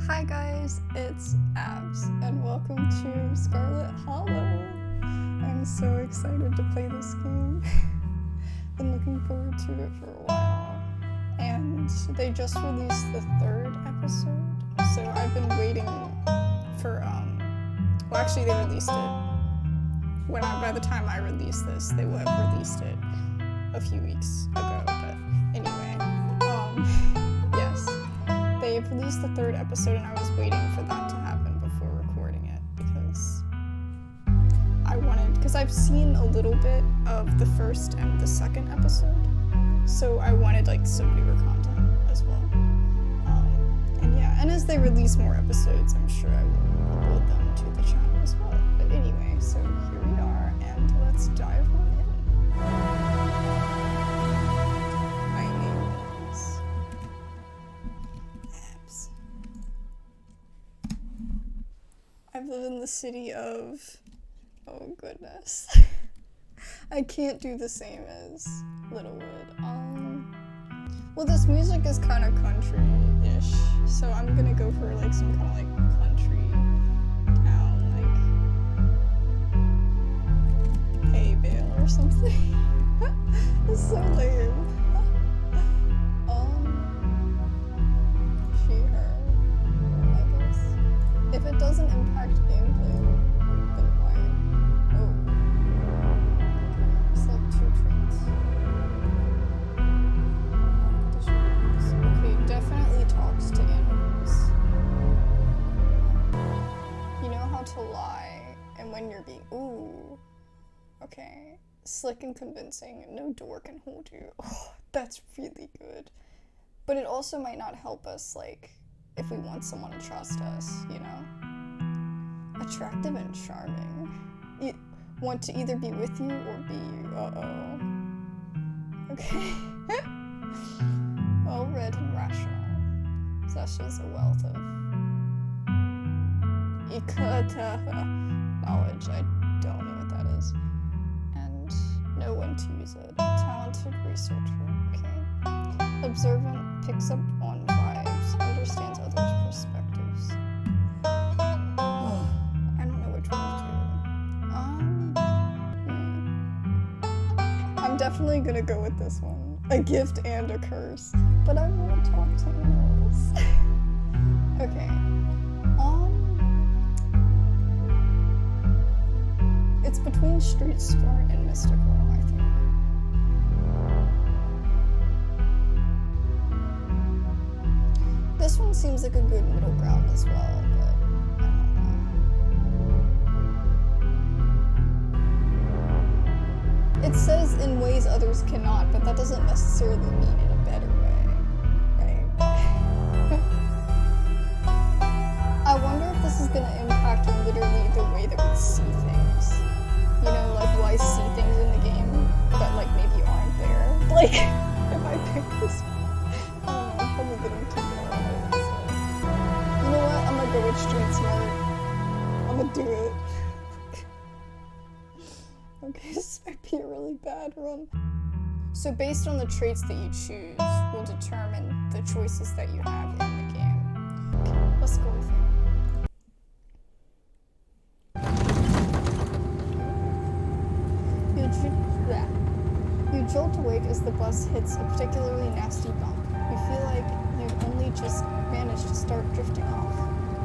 Hi guys, it's Abs, and welcome to Scarlet Hollow. I'm so excited to play this game. Been looking forward to it for a while. And they just released the third episode, so I've been waiting for, well actually they released it. By the time I release this, they will have released it a few weeks ago, but anyway, yes. They've released the third episode and I was waiting for that to happen before recording it because I've seen a little bit of the first and the second episode, so I wanted like some newer content as well. And yeah, and as they release more episodes, I'm sure I will upload them to the channel as well. But anyway, so here we are, and let's dive on in. My name is Abs. I live in the city of... oh goodness. I can't do the same as Littlewood. Well, this music is kind of country-ish, so I'm gonna go for like some kind of like country town, like Haybale or something. It's so lame. She, her, I guess. If it doesn't impact gameplay, then why? Oh. It's like 2 traits. Okay, definitely talks to animals. You know how to lie, and when you're being... ooh. Okay. Slick and convincing, no door can hold you. Oh, that's really good. But it also might not help us, like, if we want someone to trust us, you know? Attractive and charming. You want to either be with you or be you. Uh-oh. Okay. Well-read and rational. Possesses a wealth of knowledge. I don't know what that is. And know when to use it. Talented researcher. Okay. Observant, picks up on vibes, understands others' perspectives. I don't know which one to do. I'm definitely gonna go with this one. A gift and a curse. But I want to talk to animals. Okay. It's between street smart and mystical, I think. This one seems like a good middle ground as well, but I don't know. It says in ways others cannot, but that doesn't necessarily mean in a better way, right? I wonder if this is going to impact literally the way that we see things. You know, like, will I see things in the game that, like, maybe aren't there? Like, if I pick this one, I don't know, I'm probably getting too far ahead, so. You know what? I'm gonna go with street smart. I'm gonna do it. Okay, this might be a really bad run. So based on the traits that you choose will determine the choices that you have in the game. Okay, let's go with it. You jolt awake as the bus hits a particularly nasty bump. You feel like you've only just managed to start drifting off.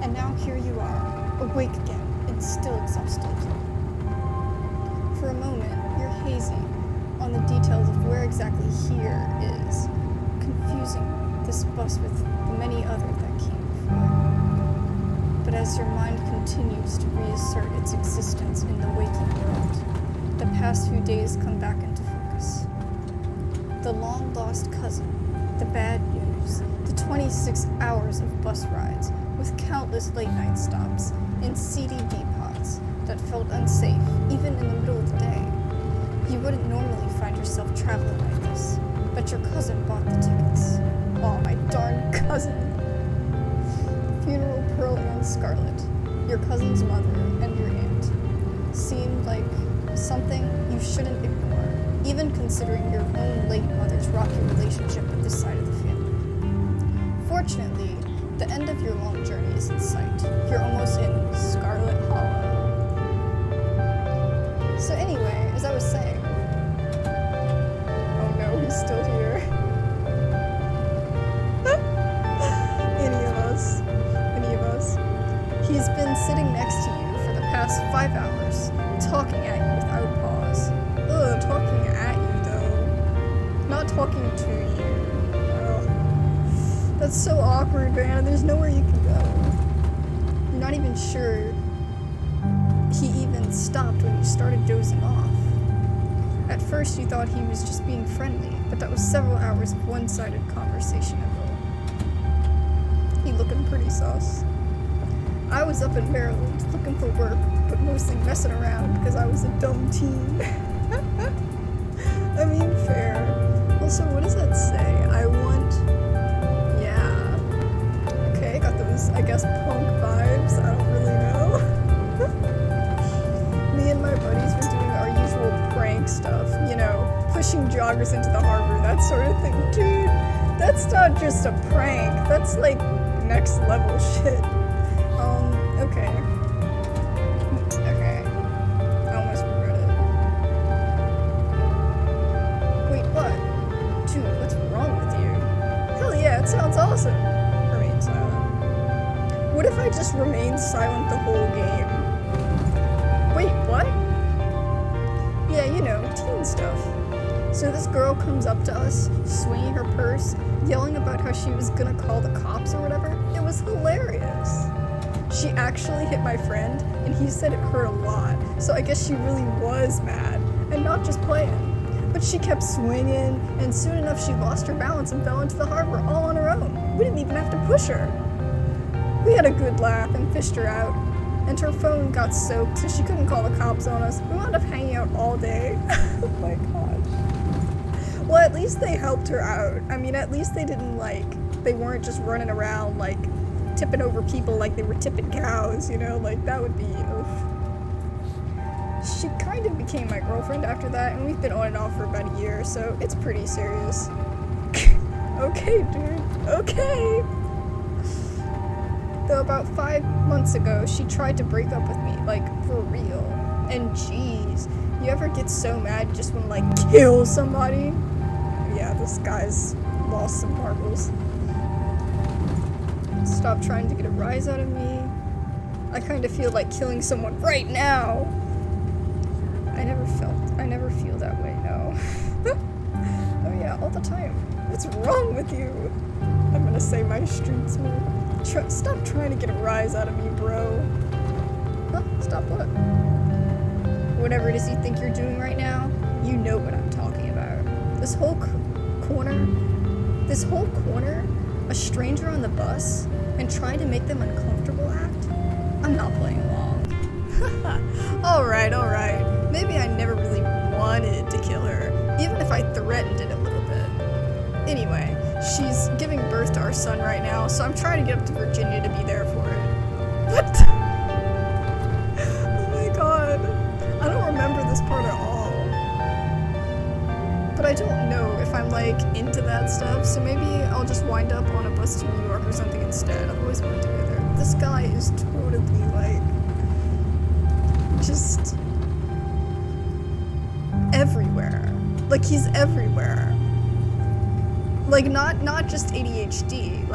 And now here you are, awake again, and still exhausted. For a moment, you're hazy on the details of where exactly here is, confusing this bus with the many other that came before. But as your mind continues to reassert its existence in the waking world, the past few days come back into focus. The long-lost cousin, the bad news, the 26 hours of bus rides with countless late-night stops in seedy depots that felt unsafe even in the middle of the day. You wouldn't normally find yourself traveling like this, but your cousin bought the tickets. Oh, my darn cousin. Funeral Pearl and Scarlet, your cousin's mother and your aunt, seemed like something you shouldn't ignore, even considering your own late mother's rocky relationship with this side of the family. Fortunately, The end of your long journey is in sight. You're almost in Scarlet Hollow. So anyway, as I was saying... Oh no, he's still here. Any of us. He's been sitting next to you for the past 5 hours, talking at you without pause. Ugh, talking at you though. Not talking to you. Ugh. That's so awkward, man. There's nowhere you can go. You're not even sure he even stopped when you started dozing off. At first you thought he was just being friendly, but that was several hours of one-sided conversation ago. He looking pretty sus. I was up in Maryland looking for work, but mostly messing around because I was a dumb teen. I mean, fair. Also, what does that say? I want... Yeah. Okay, got those, I guess, punk vibes. I don't really know. Me and my buddies were doing our usual prank stuff. You know, pushing joggers into the harbor, that sort of thing. Dude, that's not just a prank. That's like next level shit. Okay. I almost regret it. Wait, what? Dude, what's wrong with you? Hell yeah, it sounds awesome. Remain silent. What if I just remained silent the whole game? Wait, what? Yeah, you know, teen stuff. So this girl comes up to us, swinging her purse, yelling about how she was gonna call the cops or whatever. It was hilarious. She actually hit my friend, and he said it hurt a lot, so I guess she really was mad, and not just playing. But she kept swinging, and soon enough she lost her balance and fell into the harbor all on her own. We didn't even have to push her. We had a good laugh and fished her out, and her phone got soaked, so she couldn't call the cops on us. We wound up hanging out all day. Oh my gosh. Well, at least they helped her out. I mean, at least they didn't, they weren't just running around, tipping over people like they were tipping cows, you know, that would be, oof. She kind of became my girlfriend after that, and we've been on and off for about a year, so it's pretty serious. Okay, dude, okay. Though about 5 months ago, she tried to break up with me, for real. And geez, you ever get so mad you just want to, kill somebody? Yeah, this guy's lost some marbles. Stop trying to get a rise out of me. I kind of feel like killing someone right now. I never feel that way, no. Oh yeah, all the time. What's wrong with you? I'm gonna say my street smooth. Stop trying to get a rise out of me, bro. Huh? Stop what? Whatever it is you think you're doing right now, you know what I'm talking about. This whole corner, a stranger on the bus, and trying to make them uncomfortable act? I'm not playing along. Alright. Maybe I never really wanted to kill her, even if I threatened it a little bit. Anyway, she's giving birth to our son right now, so I'm trying to get up to Virginia to be there for it. What? Oh my god. I don't remember this part at all. But I don't know if I'm, into that stuff, so maybe I'll just wind up on a bus to New York or something instead. I've always wanted to go there. This guy is totally, just everywhere. He's everywhere. Not just ADHD,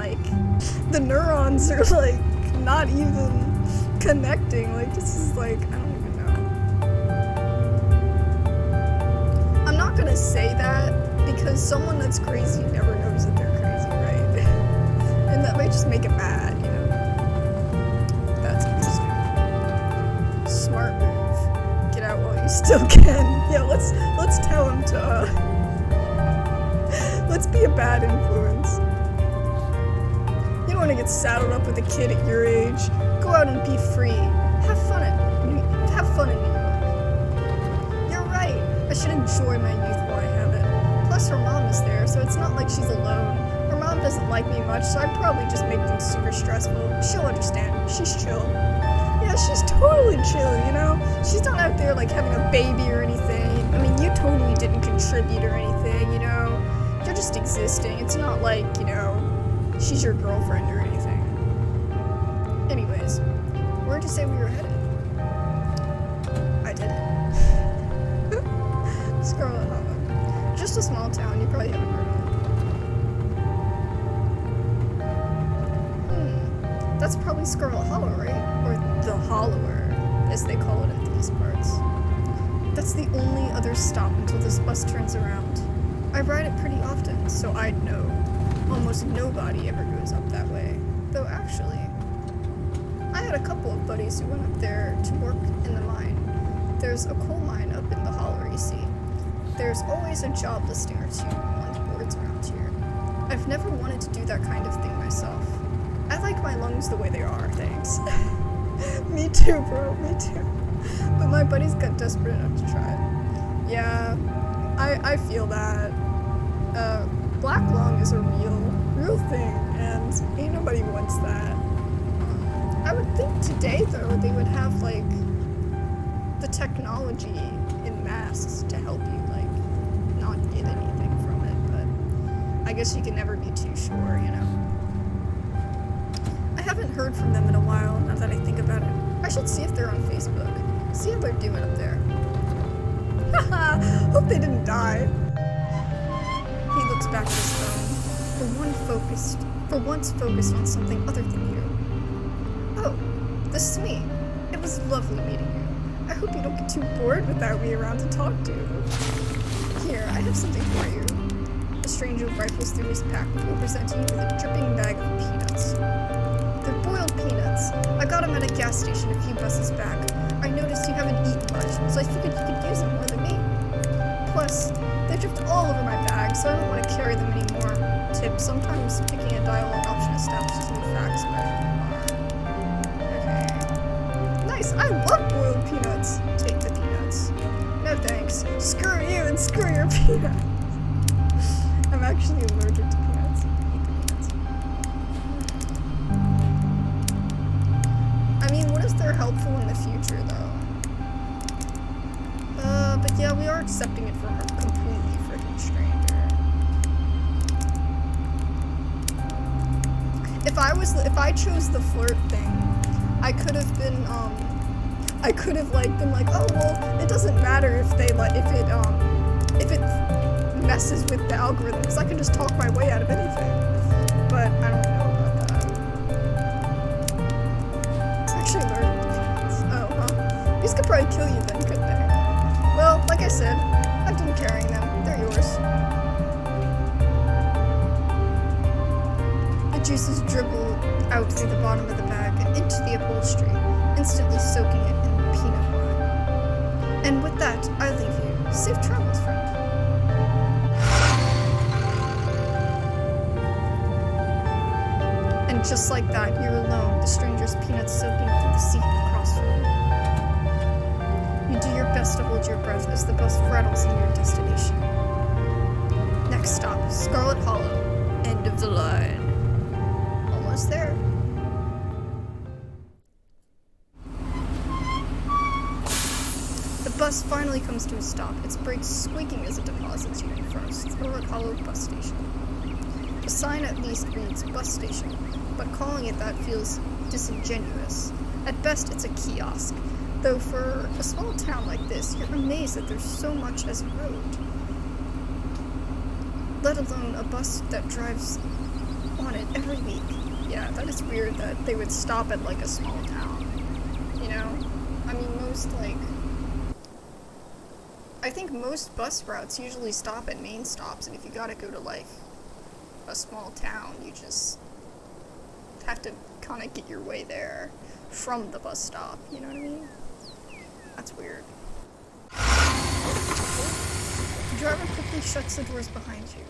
the neurons are, not even connecting. This is, I don't even know. I'm not gonna say that, because someone that's crazy never knows that they're crazy, right? And that might just make it mad, you know? That's interesting. Smart move. Get out while you still can. Yeah, let's tell him to, let's be a bad influence. You don't want to get saddled up with a kid at your age. Go out and be free. Have fun in New York. You're right. I should enjoy my youth while I have it. Plus her mom is there, so it's not like she's alone. Her mom doesn't like me much, so I'd probably just make things super stressful. She'll understand. She's chill. Yeah, she's totally chill, you know? She's not out there, having a baby or anything. I mean, you totally didn't contribute or anything, you know? You're just existing. It's not she's your girlfriend or anything. you say we were headed? I didn't. Scarlet Hollow. Just a small town you probably haven't heard of. That's probably Scarlet Hollow, right? Or the Hollower, as they call it in these parts. That's the only other stop until this bus turns around. I ride it pretty often, so I'd know. Almost nobody ever goes up that way. Though actually, I had a couple of buddies who went up there to work in the mine. There's a coal mine up in the Holler, you see. There's always a job listing or two on the boards around here. I've never wanted to do that kind of thing myself. I like my lungs the way they are, thanks. Me too, bro, me too. But my buddies got desperate enough to try it. Yeah, I feel that. Black lung is a real thing, and ain't nobody wants that. I would think today, though, they would have, like, the technology in masks to help you, like, not get anything from it, but I guess you can never be too sure, you know? I haven't heard from them in a while, now that I think about it. I should see if they're on Facebook. See how they're doing up there. Haha, hope they didn't die. He looks back at his phone. For once focused on something other than you. Oh, this is me. It was lovely meeting you. I hope you don't get too bored without me around to talk to. Here, I have something for you. The stranger rifles through his pack before presenting you with a dripping bag of peanuts. They're boiled peanuts. I got them at a gas station a few buses back. I noticed you haven't eaten much, so I figured you could use them more than me. Plus, they dripped all over my bag, so I don't want to carry them anymore. Tip, sometimes picking a dialogue option establishes new facts about who you are. Okay. Nice, I love boiled peanuts. Take the peanuts. No thanks. Screw you and screw your peanuts. I'm actually allergic to peanuts. I hate peanuts. I mean, what if they're helpful in the future, though? But yeah, we are accepting it from a completely freaking stranger. If I chose the flirt thing, I could have been, been like, oh, well, it doesn't matter if it messes with the algorithm, because I can just talk my way out of anything. But I don't know about that. It's actually allergic to peanuts. Oh, well. These could probably kill you then, couldn't they? Well, like I said, I've done carrying them. They're yours. The juices dribble out through the bottom of the bag and into the upholstery, instantly soaking it in peanut wine. And with that, I leave you. Safe travels, friend. And just like that, you're alone, the stranger's peanuts soaking through the seat across from you. You do your best to hold your breath as the bus rattles in your destination. Next stop, Scarlet Hollow. End of the line. Almost there. The bus finally comes to a stop, its brakes squeaking as it deposits you in front of Scarlet Hollow bus station. The sign at least reads bus station, but calling it that feels disingenuous. At best, it's a kiosk. Though for a small town like this, you're amazed that there's so much as a road. Let alone a bus that drives on it every week. Yeah, that is weird that they would stop at, like, a small town. You know? I mean, I think most bus routes usually stop at main stops, and if you gotta go to, like, a small town, you just have to kind of get your way there from the bus stop, you know what I mean? That's weird. The driver quickly shuts the doors behind you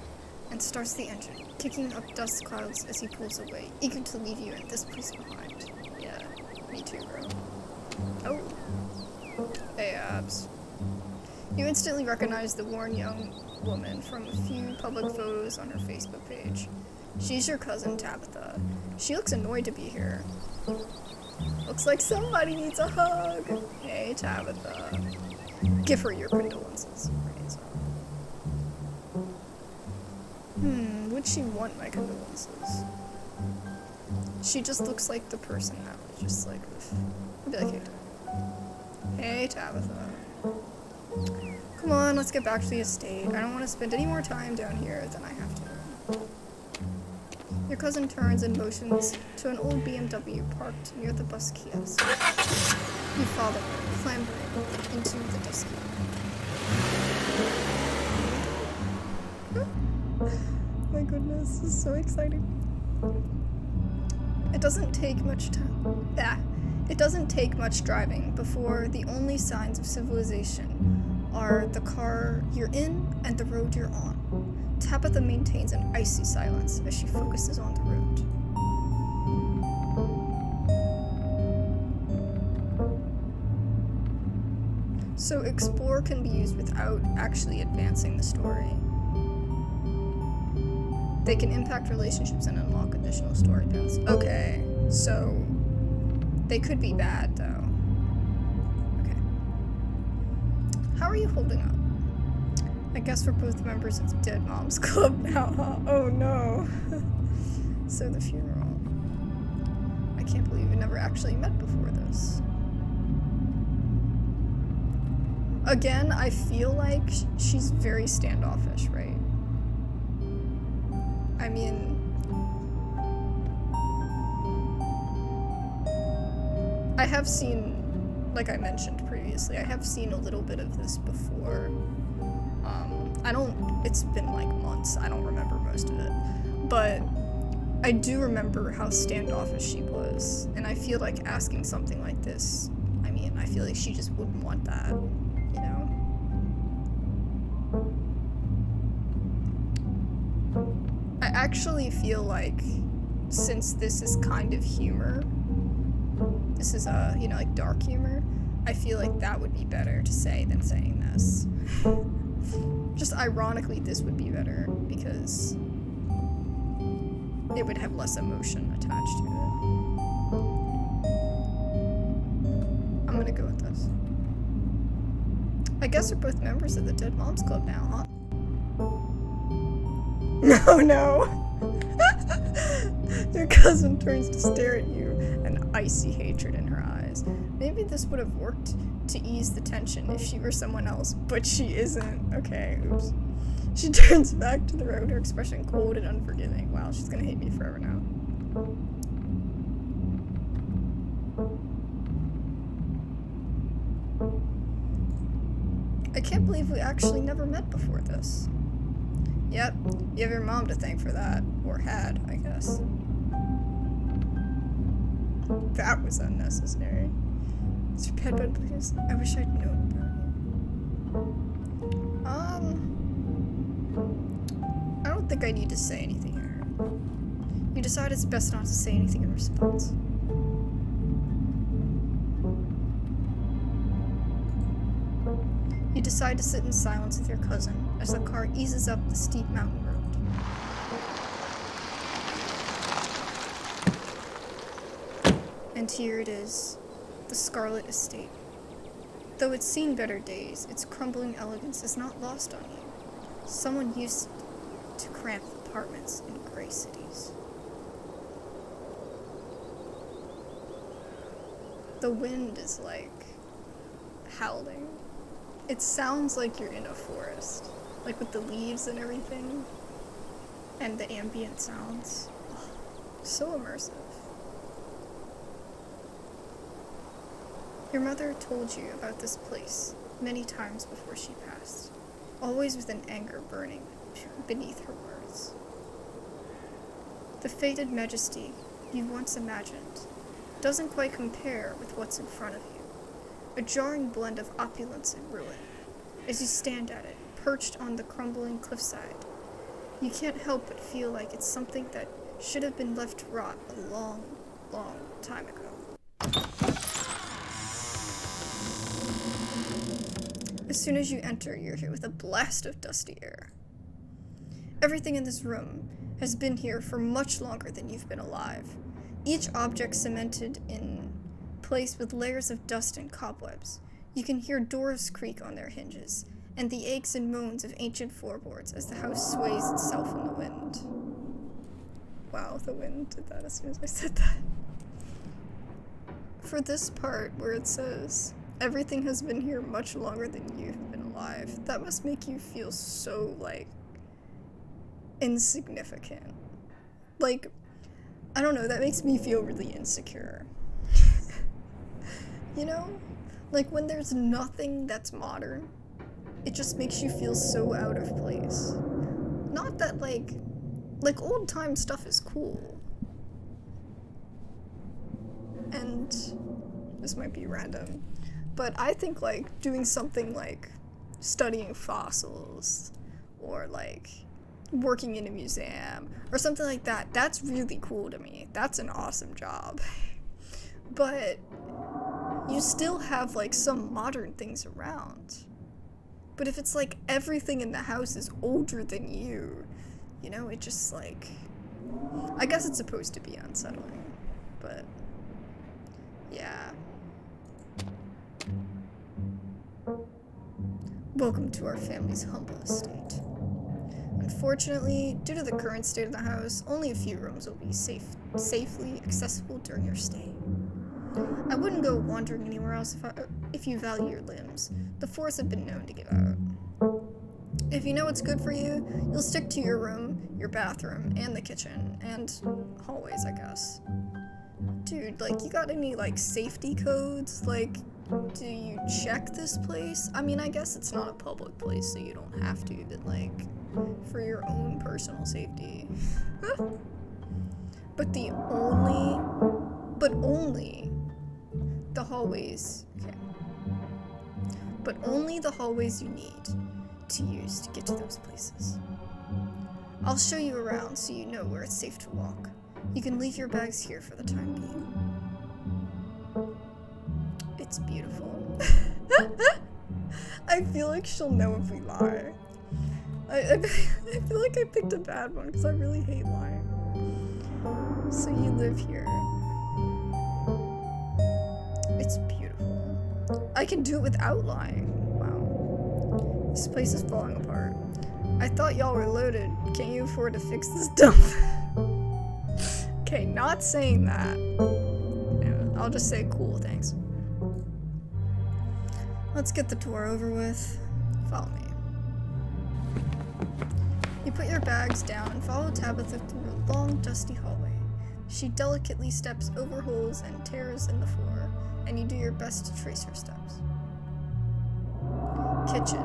and starts the engine, kicking up dust clouds as he pulls away, eager to leave you in this place behind. Yeah, me too, bro. Oh. Hey, Abs. You instantly recognize the worn young woman from a few public photos on her Facebook page. She's your cousin, Tabitha. She looks annoyed to be here. Looks like somebody needs a hug. Hey, Tabitha. Give her your condolences. Would she want my condolences? She just looks like the person that was just like, I'd be like, hey Tabitha. Come on, let's get back to the estate. I don't want to spend any more time down here than I have to. Your cousin turns and motions to an old BMW parked near the bus kiosk. You follow her, clambering into the dusky. My goodness, this is so exciting. It doesn't take much time. It doesn't take much driving before the only signs of civilization are the car you're in and the road you're on. Tabitha maintains an icy silence as she focuses on the road. So explore can be used without actually advancing the story. They can impact relationships and unlock additional story paths. Okay, so they could be bad though. Okay. How are you holding up? I guess we're both members of the Dead Moms Club now, huh? Oh no. So the funeral. I can't believe we never actually met before this. Again, I feel like she's very standoffish, right? I mean, I have seen, like I mentioned previously, I have seen a little bit of this before. It's been like months, I don't remember most of it, but I do remember how standoffish she was, and I feel like asking something like this, I mean, I feel like she just wouldn't want that, you know? I actually feel like, since this is kind of humor, this is, you know, like dark humor, I feel like that would be better to say than saying this. Just ironically, this would be better, because it would have less emotion attached to it. I'm gonna go with this. I guess we're both members of the Dead Moms Club now, huh? No, no! Your cousin turns to stare at you, an icy hatred in her eyes. Maybe this would have worked to ease the tension if she were someone else, but she isn't. Okay, oops. She turns back to the road, her expression cold and unforgiving. Wow, she's gonna hate me forever now. I can't believe we actually never met before this. Yep, you have your mom to thank for that. Or had, I guess. That was unnecessary. Is your bedbug, please? I wish I'd known about you. I don't think I need to say anything here. You decide it's best not to say anything in response. You decide to sit in silence with your cousin as the car eases up the steep mountain road. And here it is, the Scarlet Estate. Though it's seen better days, its crumbling elegance is not lost on you. Someone used to cramped apartments in gray cities. The wind is like howling. It sounds like you're in a forest, like with the leaves and everything, and the ambient sounds. Oh, so immersive. Your mother told you about this place many times before she passed, always with an anger burning beneath her words. The faded majesty you once imagined doesn't quite compare with what's in front of you. A jarring blend of opulence and ruin. As you stand at it, perched on the crumbling cliffside, you can't help but feel like it's something that should have been left to rot a long, long time ago. As soon as you enter, you're hit with a blast of dusty air. Everything in this room has been here for much longer than you've been alive. Each object cemented in place with layers of dust and cobwebs. You can hear doors creak on their hinges, and the aches and moans of ancient floorboards as the house sways itself in the wind. Wow, the wind did that as soon as I said that. For this part where it says, everything has been here much longer than you've been alive, that must make you feel so, like, insignificant. Like, I don't know, that makes me feel really insecure. You know? Like, when there's nothing that's modern, it just makes you feel so out of place. Not that, like old-time stuff is cool. And this might be random, but I think, like, doing something like studying fossils, or, like, working in a museum, or something like that, that's really cool to me. That's an awesome job. But you still have, like, some modern things around. But if it's, like, everything in the house is older than you know, it just, like, I guess it's supposed to be unsettling, but, yeah. Welcome to our family's humble estate. Unfortunately, due to the current state of the house, only a few rooms will be safely accessible during your stay. I wouldn't go wandering anywhere else if you value your limbs. The force have been known to give out. If you know what's good for you, you'll stick to your room, your bathroom, and the kitchen, and hallways, I guess. Dude, like, you got any, like, safety codes? Like, do you check this place? I mean, I guess it's not a public place, so you don't have to, but, like, for your own personal safety. But only the hallways, okay. But only the hallways you need to use to get to those places. I'll show you around so you know where it's safe to walk. You can leave your bags here for the time being. It's beautiful. I feel like she'll know if we lie. I feel like I picked a bad one because I really hate lying. So you live here. It's beautiful. I can do it without lying. Wow. This place is falling apart. I thought y'all were loaded. Can't you afford to fix this dump? Okay, not saying that. Yeah, I'll just say cool, thanks. Let's get the tour over with. Follow me. You put your bags down and follow Tabitha through a long, dusty hallway. She delicately steps over holes and tears in the floor, and you do your best to trace her steps. Kitchen.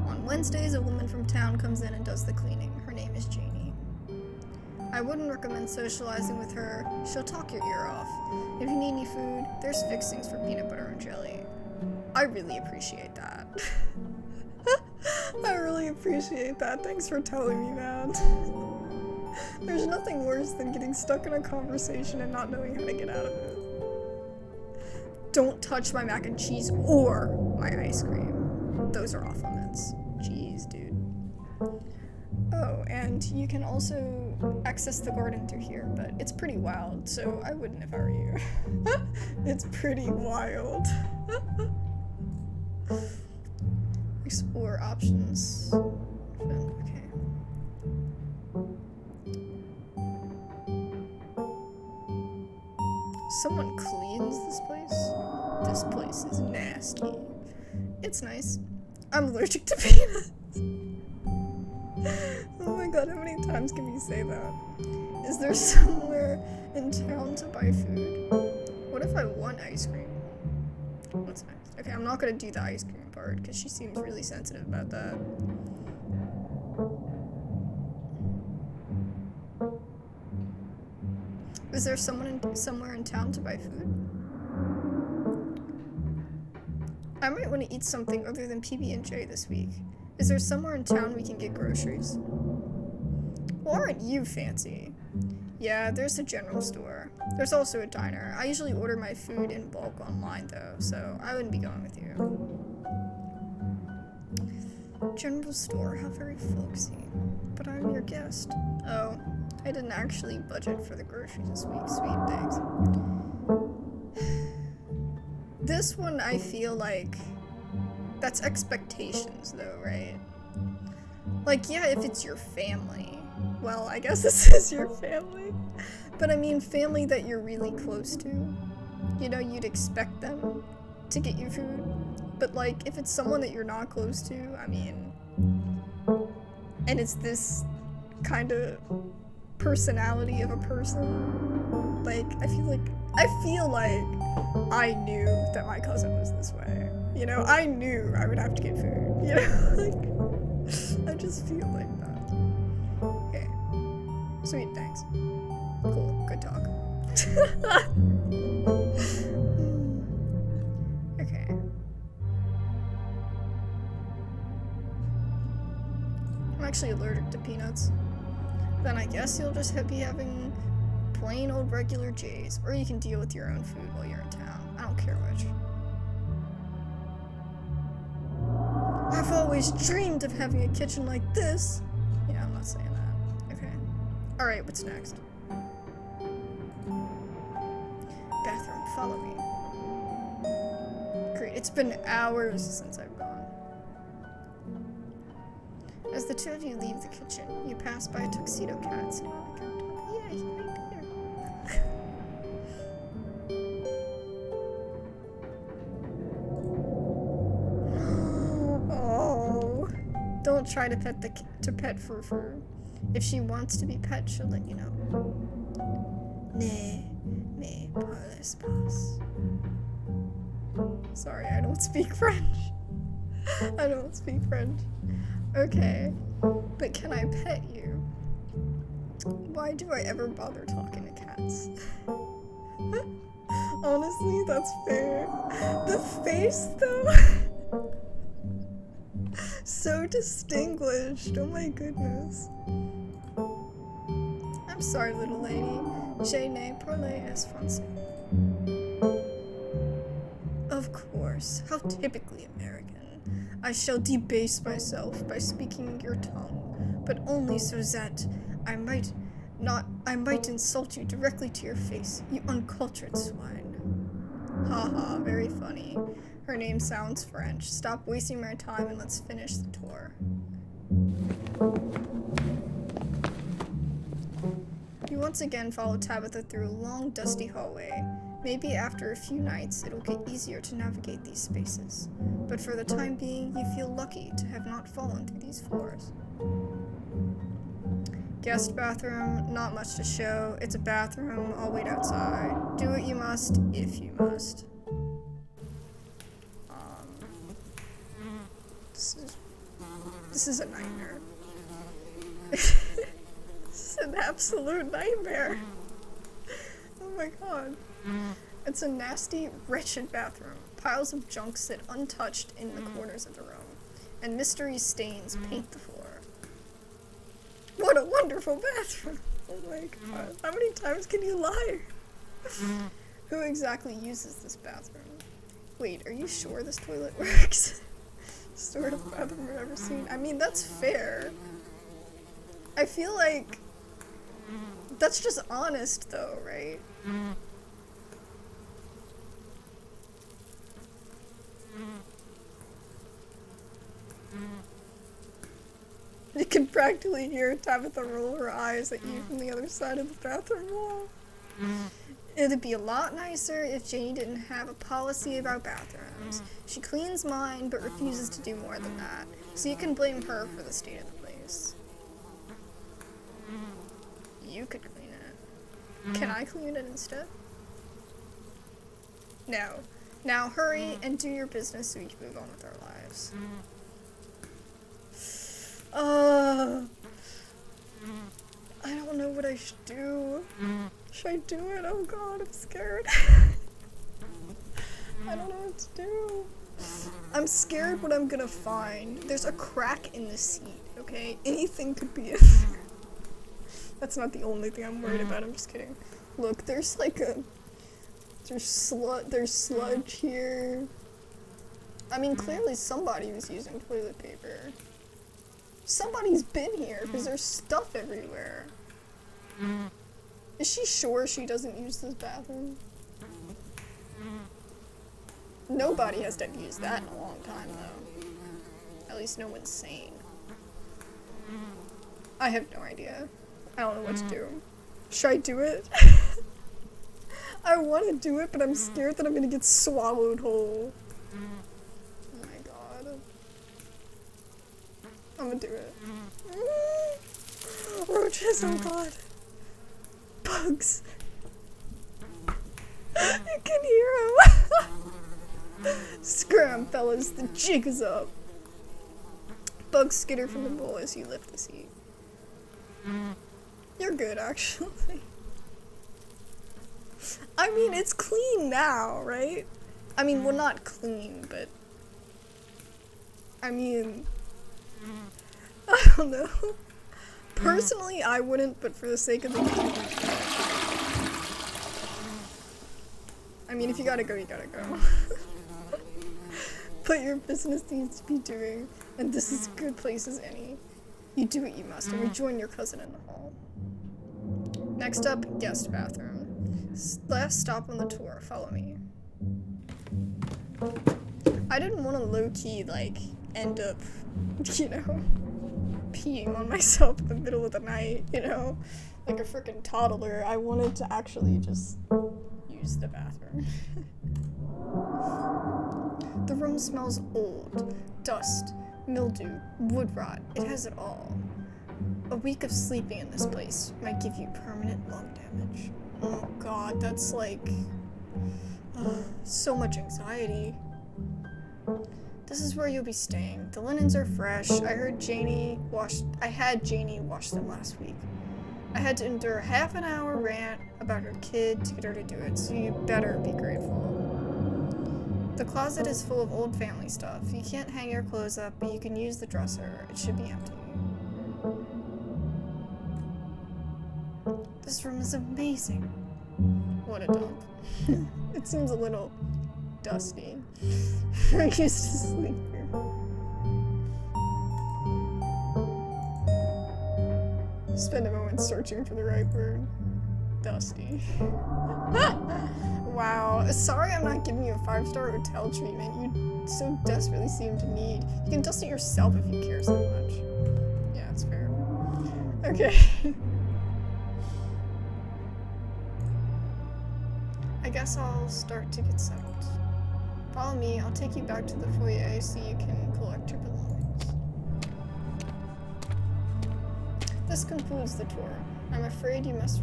On Wednesdays, a woman from town comes in and does the cleaning. Her name is Janie. I wouldn't recommend socializing with her. She'll talk your ear off. If you need any food, there's fixings for peanut butter and jelly. I really appreciate that. I really appreciate that. Thanks for telling me that. There's nothing worse than getting stuck in a conversation and not knowing how to get out of it. Don't touch my mac and cheese or my ice cream. Those are off limits. Jeez, dude. Oh, and you can also access the garden through here, but it's pretty wild, so I wouldn't if I were you. It's pretty wild. Explore options. Okay. Someone cleans this place? This place is nasty. It's nice. I'm allergic to peanuts. Oh my god, how many times can we say that? Is there somewhere in town to buy food? What if I want ice cream? What's next? Okay, I'm not gonna do the ice cream part because she seems really sensitive about that. Is there somewhere in town to buy food? I might want to eat something other than PB&J this week. Is there somewhere in town we can get groceries? Well, aren't you fancy? Yeah, there's a general store. There's also a diner. I usually order my food in bulk online, though, so I wouldn't be going with you. General store, how very folksy. But I'm your guest. Oh, I didn't actually budget for the groceries this week. Sweet, thanks. This one, I feel like that's expectations, though, right? Like, yeah, if it's your family. Well, I guess this is your family. But I mean, family that you're really close to. you know, you'd expect them to get you food. But, like, if it's someone that you're not close to, I mean, and it's this kind of personality of a person, like, I feel like I knew that my cousin was this way. You know, I knew I would have to get food, you know? Like, I just feel like that. Okay. Sweet, thanks. Cool, good talk. Okay. I'm actually allergic to peanuts. Then I guess you'll just be having plain old regular J's, or you can deal with your own food while you're in town. I don't care which. I've always dreamed of having a kitchen like this. Yeah, I'm not saying that. Okay. Alright, what's next? Bathroom, follow me. Great, it's been hours since I've gone. As the two of you leave the kitchen, you pass by a tuxedo cat sitting on the counter. Yeah, he's right there. Oh, don't try to pet Fur. If she wants to be pet, she'll let you know. Ne me parles pas. Sorry, I don't speak French. I don't speak French. Okay, but can I pet you? Why do I ever bother talking to cats? Honestly, that's fair. The face, though. So distinguished. Oh my goodness. I'm sorry, little lady. Je ne parle es français. Of course. How typically American. I shall debase myself by speaking your tongue, but only so that I might insult you directly to your face, you uncultured swine. Haha, very funny. Her name sounds French. Stop wasting my time and let's finish the tour. You once again follow Tabitha through a long, dusty hallway. Maybe after a few nights, it'll get easier to navigate these spaces. But for the time being, you feel lucky to have not fallen through these floors. Guest bathroom, not much to show. It's a bathroom, I'll wait outside. Do what you must, if you must. This is a nightmare. This is an absolute nightmare. Oh my god. It's a nasty, wretched bathroom. Piles of junk sit untouched in the corners of the room, and mystery stains paint the floor. What a wonderful bathroom! Oh my god. How many times can you lie? Who exactly uses this bathroom? Wait, are you sure this toilet works? Sort of bathroom I've ever seen. I mean, that's fair. I feel like that's just honest, though, right? You can practically hear Tabitha roll her eyes at you from the other side of the bathroom wall. It'd be a lot nicer if Janie didn't have a policy about bathrooms. She cleans mine, but refuses to do more than that. So you can blame her for the state of the place. You could clean it. Can I clean it instead? No. Now hurry and do your business so we can move on with our lives. I don't know what I should do. Should I do it? Oh god, I'm scared. I don't know what to do. I'm scared what I'm gonna find. There's a crack in the seat, okay? Anything could be it. That's not the only thing I'm worried about, I'm just kidding. Look, there's like there's sludge here. I mean, clearly somebody was using toilet paper. Somebody's been here, because there's stuff everywhere. Is she sure she doesn't use this bathroom? Nobody has to use that in a long time, though. At least no one's sane. I have no idea. I don't know what to do. Should I do it? I want to do it, but I'm scared that I'm gonna get swallowed whole. Oh my god. I'm gonna do it. Roaches, oh god. Bugs. You can hear him. Scram, fellas, the jig is up. Bugs skitter from the bowl as you lift the seat. You're good, actually. I mean, it's clean now, right? I mean, well, not clean, but... I mean... I don't know. Personally, I wouldn't, but for the sake of the game... I mean, if you gotta go, you gotta go. But your business needs to be doing, and this is a good place as any. You do what you must, and rejoin your cousin in the hall. Next up, guest bathroom. Last stop on the tour, follow me. I didn't want to low-key, like, end up, you know, peeing on myself in the middle of the night, you know? Like a freaking toddler. I wanted to actually just use the bathroom. The room smells old. Dust, mildew, wood rot. It has it all. A week of sleeping in this place might give you permanent lung damage. Oh god, that's like... so much anxiety. This is where you'll be staying. The linens are fresh. I had Janie wash them last week. I had to endure a half an hour rant about her kid to get her to do it, so you better be grateful. The closet is full of old family stuff. You can't hang your clothes up, but you can use the dresser. It should be empty. This room is amazing. What a dump. It seems a little dusty. I used to sleep here. Spend a moment searching for the right word. Dusty. Wow. Sorry I'm not giving you a 5-star hotel treatment you so desperately seem to need. You can dust it yourself if you care so much. Yeah, it's fair. Okay. I guess I'll start to get settled. Follow me, I'll take you back to the foyer so you can collect your belongings. This concludes the tour. I'm afraid I must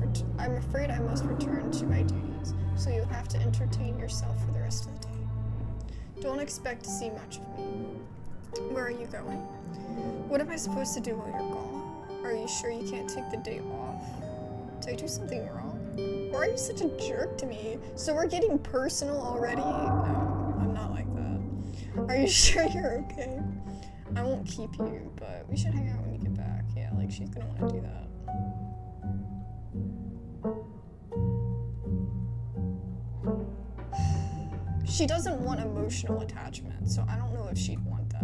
return to my duties, so you'll have to entertain yourself for the rest of the day. Don't expect to see much of me. Where are you going? What am I supposed to do while you're gone? Are you sure you can't take the day off? Did I do something wrong? Why are you such a jerk to me? So we're getting personal already? No, I'm not like that. Are you sure you're okay? I won't keep you, but we should hang out when you get back. Yeah, like she's gonna want to do that. She doesn't want emotional attachment, so I don't know if she'd want that.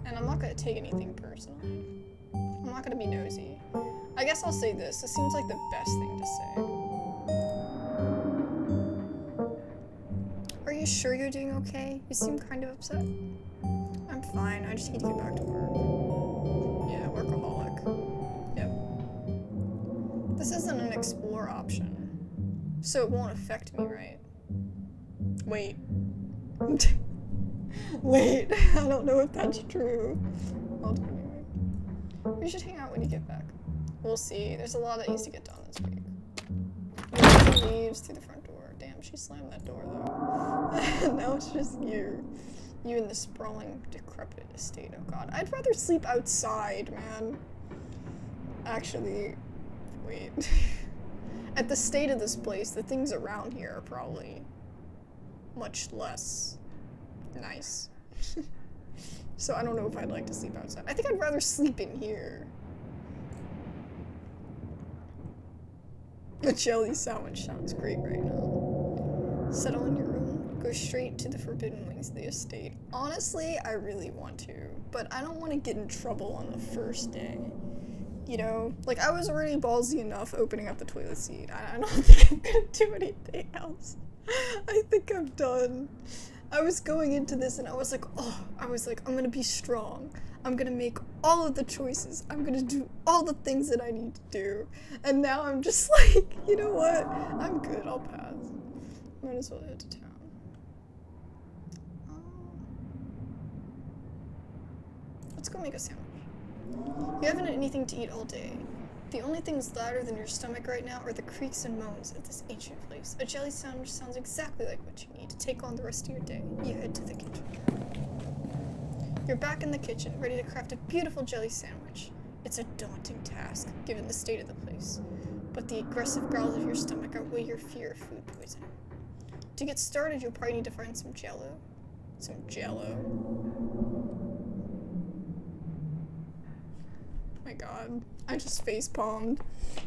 And I'm not gonna take anything personally. I'm not gonna be nosy. I guess I'll say this. This seems like the best thing to say. Are you sure you're doing okay? You seem kind of upset. I'm fine. I just need to get back to work. Yeah, workaholic. Yep. This isn't an explore option, so it won't affect me, right? Wait. Wait. I don't know if that's true. I'll do it anyway. We should hang out when you get back. We'll see. There's a lot that needs to get done this week. She leaves through the front door. Damn, she slammed that door though. Now it's just you. You in the sprawling, decrepit estate. Oh god. I'd rather sleep outside, man. Actually, wait. At the state of this place, the things around here are probably much less nice. So I don't know if I'd like to sleep outside. I think I'd rather sleep in here. A jelly sandwich sounds great right now. Settle in your room. Go straight to the forbidden wings of the estate. Honestly, I really want to, but I don't want to get in trouble on the first day. You know? Like, I was already ballsy enough opening up the toilet seat. I don't think I'm gonna do anything else. I think I'm done. I was going into this and I was like, I'm gonna be strong. I'm gonna make all of the choices. I'm gonna do all the things that I need to do. And now I'm just like, you know what? I'm good, I'll pass. Might as well head to town. Let's go make a sandwich. You haven't had anything to eat all day. The only things louder than your stomach right now are the creaks and moans of this ancient place. A jelly sandwich sounds exactly like what you need to take on the rest of your day. You head to the kitchen. You're back in the kitchen, ready to craft a beautiful jelly sandwich. It's a daunting task, given the state of the place. But the aggressive growls of your stomach outweigh your fear of food poisoning. To get started, you'll probably need to find some jello. Some jello. My god, I just facepalmed.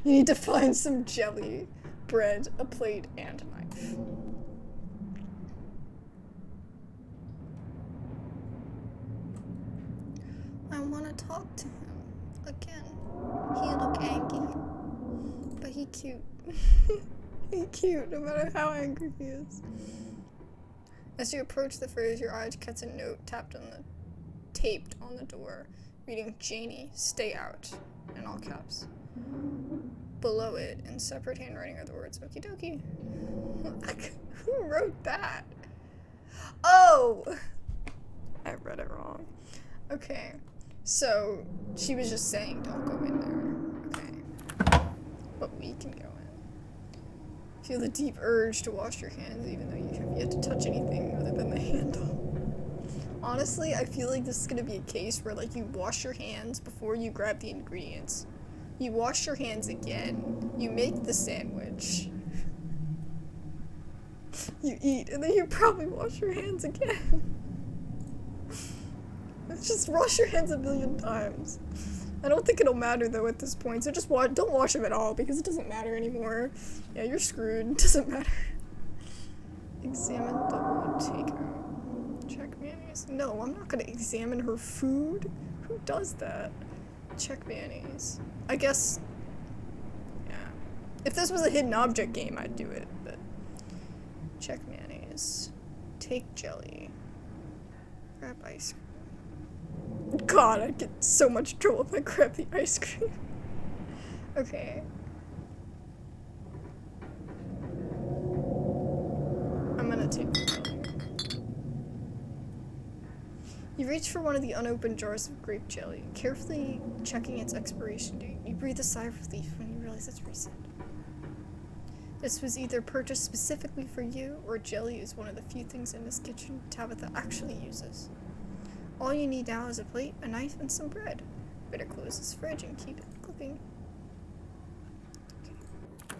You need to find some jelly, bread, a plate, and a knife. I want to talk to him again. He look angry, but he cute. He cute no matter how angry he is. As you approach the fridge, your eye catches a note taped on the door. Reading Janie, stay out, in all caps. Below it, in separate handwriting, are the words okie dokie. Who wrote that? Oh! I read it wrong. Okay, so she was just saying don't go in there. Okay. But we can go in. Feel the deep urge to wash your hands even though you have yet to touch anything other than the handle. Honestly, I feel like this is gonna be a case where, like, you wash your hands before you grab the ingredients. You wash your hands again. You make the sandwich. You eat, and then you probably wash your hands again. Just wash your hands a million times. I don't think it'll matter, though, at this point, so just don't wash them at all, because it doesn't matter anymore. Yeah, you're screwed. It doesn't matter. Examine double takeout. Check mayonnaise. No, I'm not gonna examine her food. Who does that? Check mayonnaise. I guess, yeah. If this was a hidden object game, I'd do it, but check mayonnaise. Take jelly. Grab ice cream. God, I'd get so much trouble if I grabbed the ice cream. Okay. I'm gonna take the jelly. You reach for one of the unopened jars of grape jelly, carefully checking its expiration date. You breathe a sigh of relief when you realize it's recent. This was either purchased specifically for you, or jelly is one of the few things in this kitchen Tabitha actually uses. All you need now is a plate, a knife, and some bread. Better close this fridge and keep it cooking.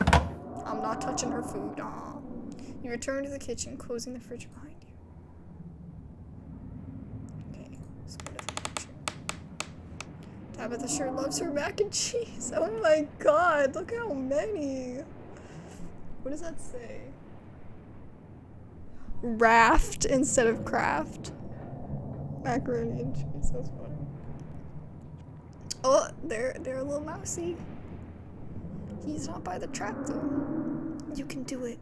Okay. I'm not touching her food. Aw. You return to the kitchen, closing the fridge behind you. Tabitha sure loves her mac and cheese. Oh my god, look how many. What does that say? Raft instead of craft. Macaroni and cheese, that's funny. Oh, they're a little mousy. He's not by the trap though. You can do it.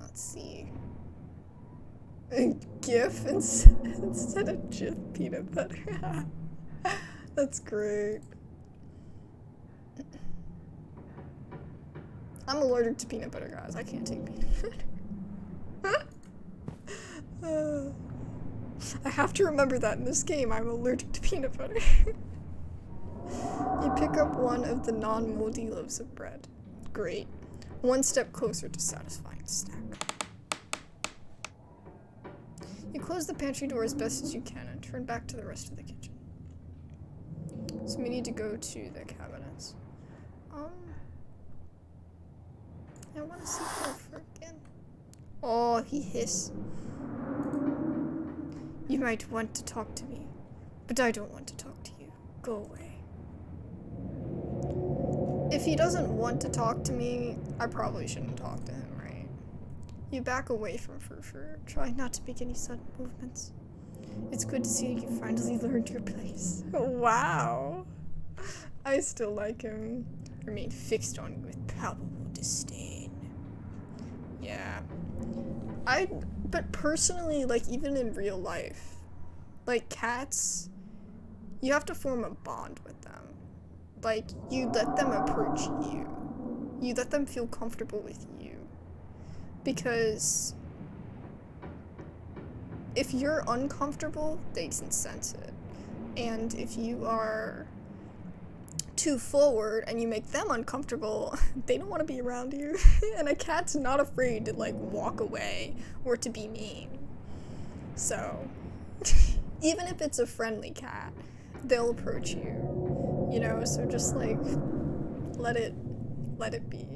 Let's see. A GIF instead of Jif peanut butter. That's great. I'm allergic to peanut butter, guys. I can't take peanut butter. I have to remember that in this game. I'm allergic to peanut butter. You pick up one of the non-moldy loaves of bread. Great. One step closer to satisfying the snack. You close the pantry door as best as you can and turn back to the rest of the kitchen. So we need to go to the cabinets. I want to see Holler again. Oh, he hiss. You might want to talk to me, but I don't want to talk to you. Go away. If he doesn't want to talk to me, I probably shouldn't talk to him, right? You back away from Fur, trying not to make any sudden movements. It's good to see you finally learned your place. Wow. I still like him. Remain fixed on you with palpable disdain. Yeah. But personally, like, even in real life, like, cats, you have to form a bond with them. Like, you let them approach you. You let them feel comfortable with you. Because if you're uncomfortable, they can sense it. And if you are too forward and you make them uncomfortable, they don't want to be around you. And a cat's not afraid to, like, walk away or to be mean. So, even if it's a friendly cat, they'll approach you, you know, so just, like, let it be.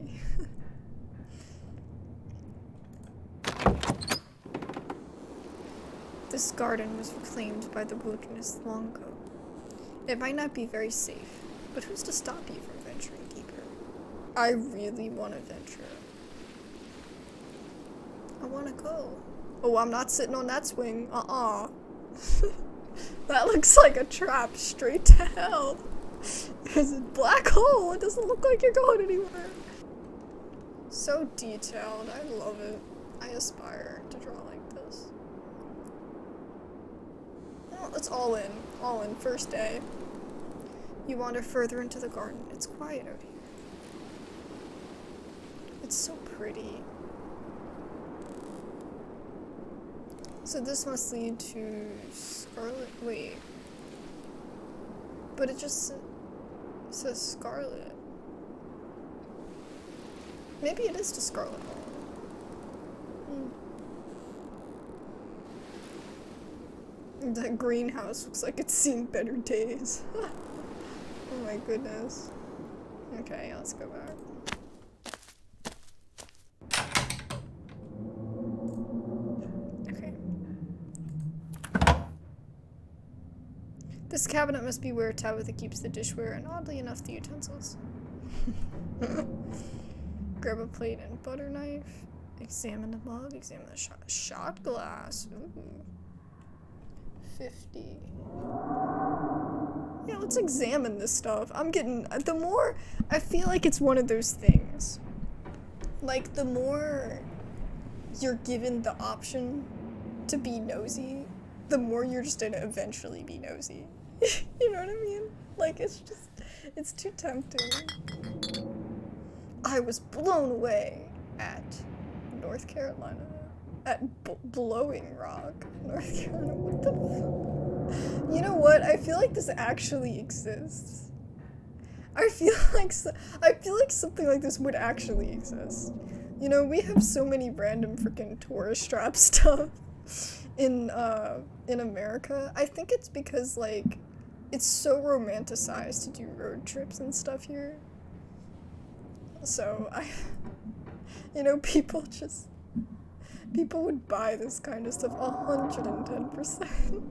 This garden was reclaimed by the wilderness long ago. It might not be very safe, but who's to stop you from venturing deeper? I really want to venture. I want to go. Oh, I'm not sitting on that swing. That looks like a trap straight to hell. There's a black hole. It doesn't look like you're going anywhere. So detailed. I love it. I aspire to draw like this. Well, it's all in. All in. First day. You wander further into the garden. It's quiet out here. It's so pretty. So this must lead to Scarlet. Wait. But it just says Scarlet. Maybe it is to Scarlet Hollow. That greenhouse looks like it's seen better days. Oh my goodness. Okay, let's go back. Okay. This cabinet must be where Tabitha keeps the dishware and, oddly enough, the utensils. Grab a plate and butter knife. Examine the mug. Examine the shot glass. Ooh. 50. Yeah, let's examine this stuff. I'm getting, the more, I feel like it's one of those things. Like, the more you're given the option to be nosy, the more you're just gonna eventually be nosy. You know what I mean? Like, it's just, it's too tempting. I was blown away at North Carolina. At Blowing Rock, North Carolina. What the fuck? You know what? I feel like this actually exists. I feel like something like this would actually exist. You know, we have so many random freaking tourist trap stuff in America. I think it's because, like, it's so romanticized to do road trips and stuff here. So you know, people would buy this kind of stuff 110%.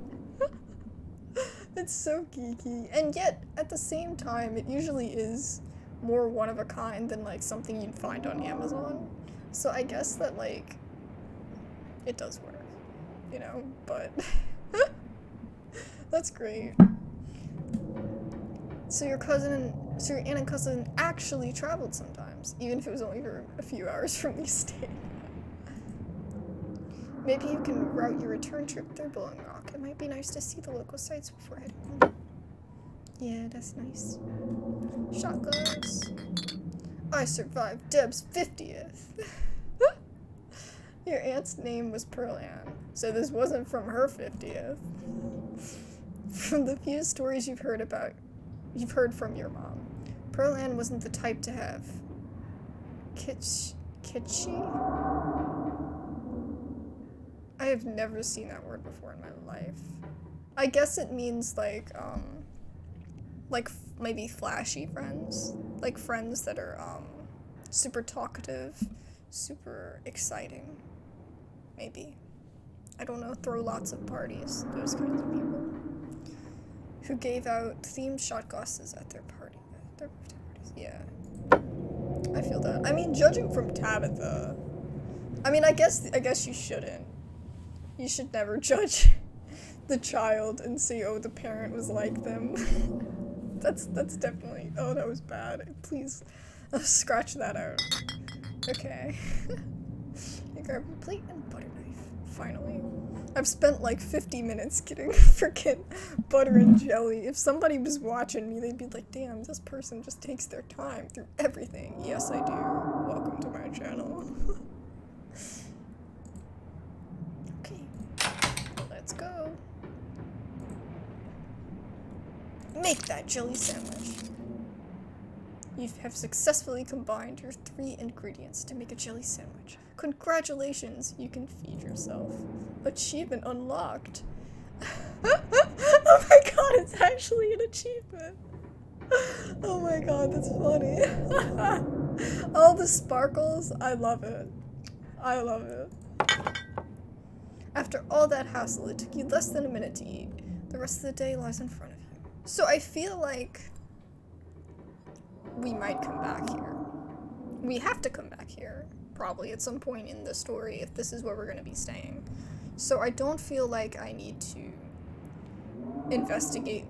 It's so geeky. And yet, at the same time, it usually is more one of a kind than, like, something you'd find on Amazon. So I guess that, like, it does work, you know, but that's great. So your aunt and cousin actually traveled sometimes, even if it was only for a few hours from the estate. Maybe you can route your return trip through Blowing Rock. It might be nice to see the local sites before heading home. Yeah, that's nice. Shot glass. I survived Deb's 50th. Your aunt's name was Pearl Ann, so this wasn't from her 50th. From the few stories you've heard from your mom, Pearl Ann wasn't the type to have kitschy? I have never seen that word before in my life. I guess it means, like maybe flashy friends. Like friends that are, super talkative, super exciting. Maybe. I don't know, throw lots of parties. Those kinds of people. Who gave out themed shot glasses at their party. Their birthday parties. Yeah. I feel that. I mean, judging from Tabitha, I mean, I guess you shouldn't. You should never judge the child and say, oh, the parent was like them. That's definitely, oh, that was bad. Please, scratch that out. Okay. You grab a plate and butter knife. finally. I've spent like 50 minutes getting freaking butter and jelly. If somebody was watching me, they'd be like, damn, this person just takes their time through everything. Yes, I do. Welcome to my channel. Okay, let's go. Make that jelly sandwich. You have successfully combined your 3 ingredients to make a jelly sandwich. Congratulations, you can feed yourself. Achievement unlocked. Oh my god, it's actually an achievement. Oh my god, that's funny. All the sparkles, I love it. I love it. After all that hassle, it took you less than a minute to eat. The rest of the day lies in front of you. So I feel like we might come back here. We have to come back here, probably at some point in the story, if this is where we're going to be staying. So I don't feel like I need to investigate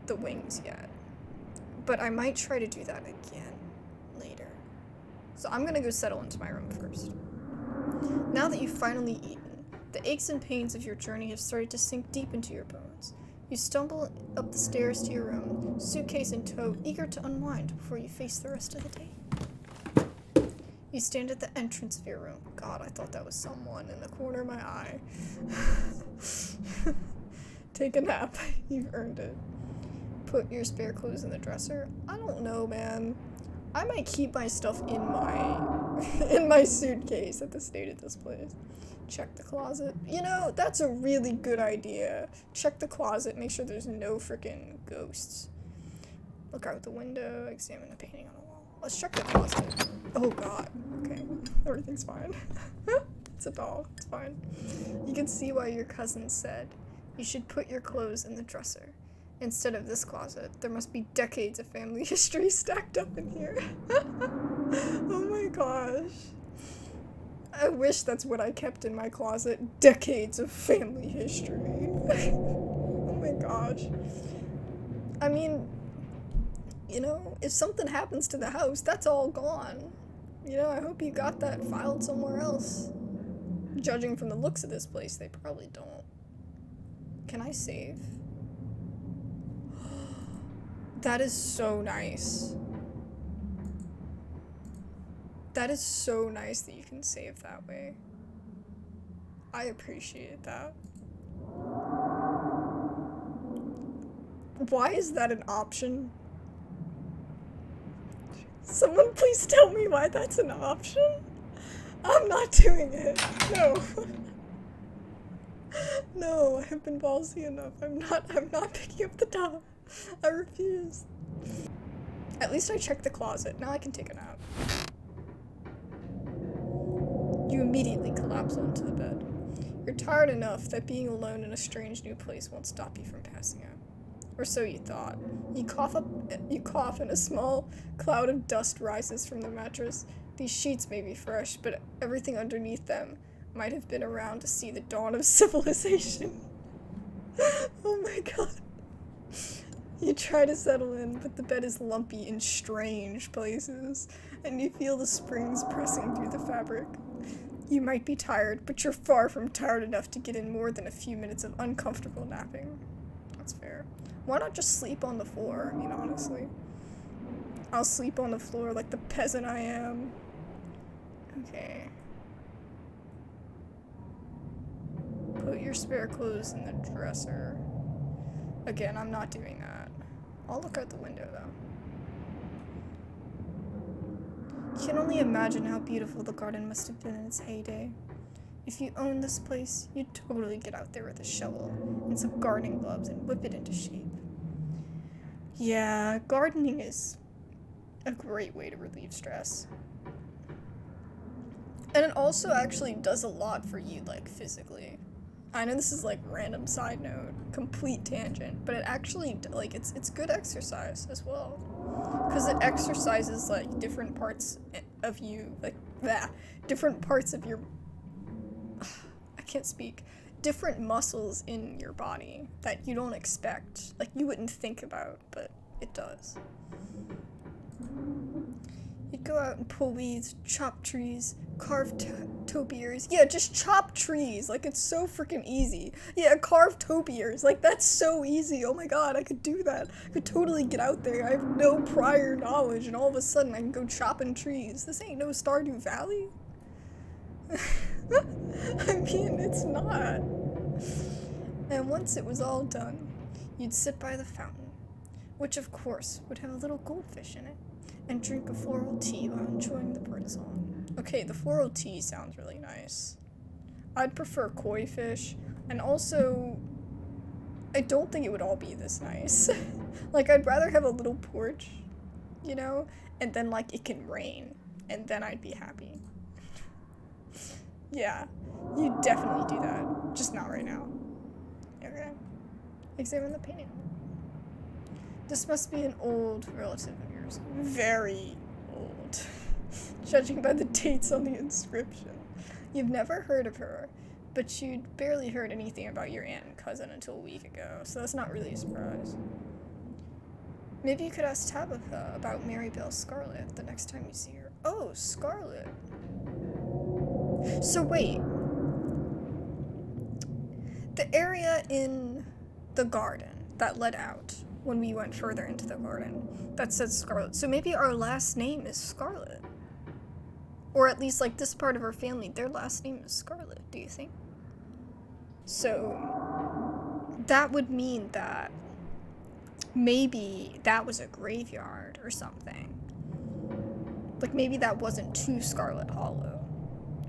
the wings yet. But I might try to do that again later. So I'm going to go settle into my room first. Now that you've finally eaten, the aches and pains of your journey have started to sink deep into your bones. You stumble up the stairs to your room, suitcase in tow, eager to unwind before you face the rest of the day. You stand at the entrance of your room. God, I thought that was someone in the corner of my eye. Take a nap. You've earned it. Put your spare clothes in the dresser. I don't know, man. I might keep my stuff in my suitcase at the state of this place. Check the closet. You know, that's a really good idea. Check the closet, make sure there's no freaking ghosts. Look out the window, examine the painting on the wall. Let's check the closet. Oh god. Okay. Everything's fine. It's a doll. It's fine. You can see why your cousin said you should put your clothes in the dresser. Instead of this closet, there must be decades of family history stacked up in here. Oh my gosh. I wish that's what I kept in my closet. Decades of family history. Oh my gosh. I mean, you know, if something happens to the house, that's all gone. You know, I hope you got that filed somewhere else. Judging from the looks of this place, they probably don't. Can I save? That is so nice. That is so nice that you can save that way. I appreciate that. Why is that an option? Someone please tell me why that's an option. I'm not doing it. No. No, I have been ballsy enough. I'm not picking up the doll. I refuse. At least I checked the closet. Now I can take a nap. You immediately collapse onto the bed. You're tired enough that being alone in a strange new place won't stop you from passing out. Or so you thought. You cough and a small cloud of dust rises from the mattress. These sheets may be fresh, but everything underneath them might have been around to see the dawn of civilization. Oh my god. You try to settle in, but the bed is lumpy in strange places, and you feel the springs pressing through the fabric. You might be tired, but you're far from tired enough to get in more than a few minutes of uncomfortable napping. That's fair. Why not just sleep on the floor? I mean, honestly. I'll sleep on the floor like the peasant I am. Okay. Put your spare clothes in the dresser. Again, I'm not doing that. I'll look out the window, though. You can only imagine how beautiful the garden must have been in its heyday. If you owned this place, you'd totally get out there with a shovel and some gardening gloves and whip it into shape. Yeah, gardening is a great way to relieve stress. And it also actually does a lot for you, like, physically. I know this is, like, random side note, complete tangent, but it actually, like, it's good exercise as well. Because it exercises, like, different parts of you, like, different parts of your, I can't speak, different muscles in your body that you don't expect, like, you wouldn't think about, but it does. You'd go out and pull weeds, chop trees, Carve topiaries. Yeah, just chop trees. Like, it's so freaking easy. Yeah, carve topiaries. Like, that's so easy. Oh my god, I could do that. I could totally get out there. I have no prior knowledge, and all of a sudden I can go chopping trees. This ain't no Stardew Valley. I mean, it's not. And once it was all done, you'd sit by the fountain, which of course would have a little goldfish in it, and drink a floral tea while enjoying the birdsong. Okay, the floral tea sounds really nice. I'd prefer koi fish, and also, I don't think it would all be this nice. Like, I'd rather have a little porch, you know, and then, like, it can rain, and then I'd be happy. Yeah, you definitely do that, just not right now. Okay, examine the painting. This must be an old relative of yours. Very old. Judging by the dates on the inscription. You've never heard of her, but you'd barely heard anything about your aunt and cousin until a week ago, so that's not really a surprise. Maybe you could ask Tabitha about Marybelle Scarlet the next time you see her. Oh, Scarlet. So wait. The area in the garden that led out when we went further into the garden that said Scarlet. So maybe our last name is Scarlet. Or at least, like, this part of our family, their last name is Scarlet, do you think? So, that would mean that maybe that was a graveyard or something. Like, maybe that wasn't to Scarlet Hollow.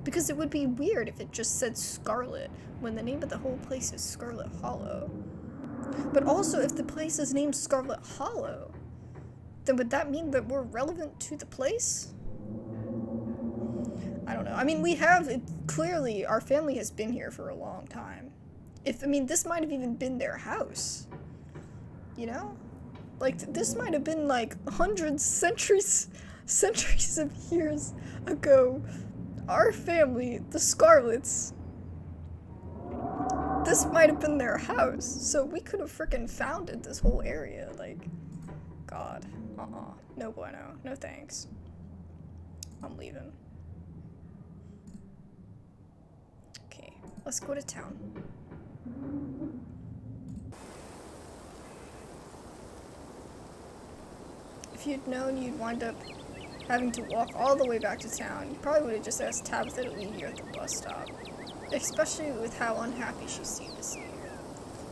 Because it would be weird if it just said Scarlet when the name of the whole place is Scarlet Hollow. But also, if the place is named Scarlet Hollow, then would that mean that we're relevant to the place? I don't know. I mean, clearly, our family has been here for a long time. This might have even been their house. You know? Like, this might have been, like, hundreds, centuries of years ago. Our family, the Scarlets, this might have been their house. So we could have frickin' founded this whole area. Like, God. No bueno. No thanks. I'm leaving. Okay, let's go to town. If you'd known you'd wind up having to walk all the way back to town, you probably would have just asked Tabitha to leave you at the bus stop. Especially with how unhappy she seemed to see you.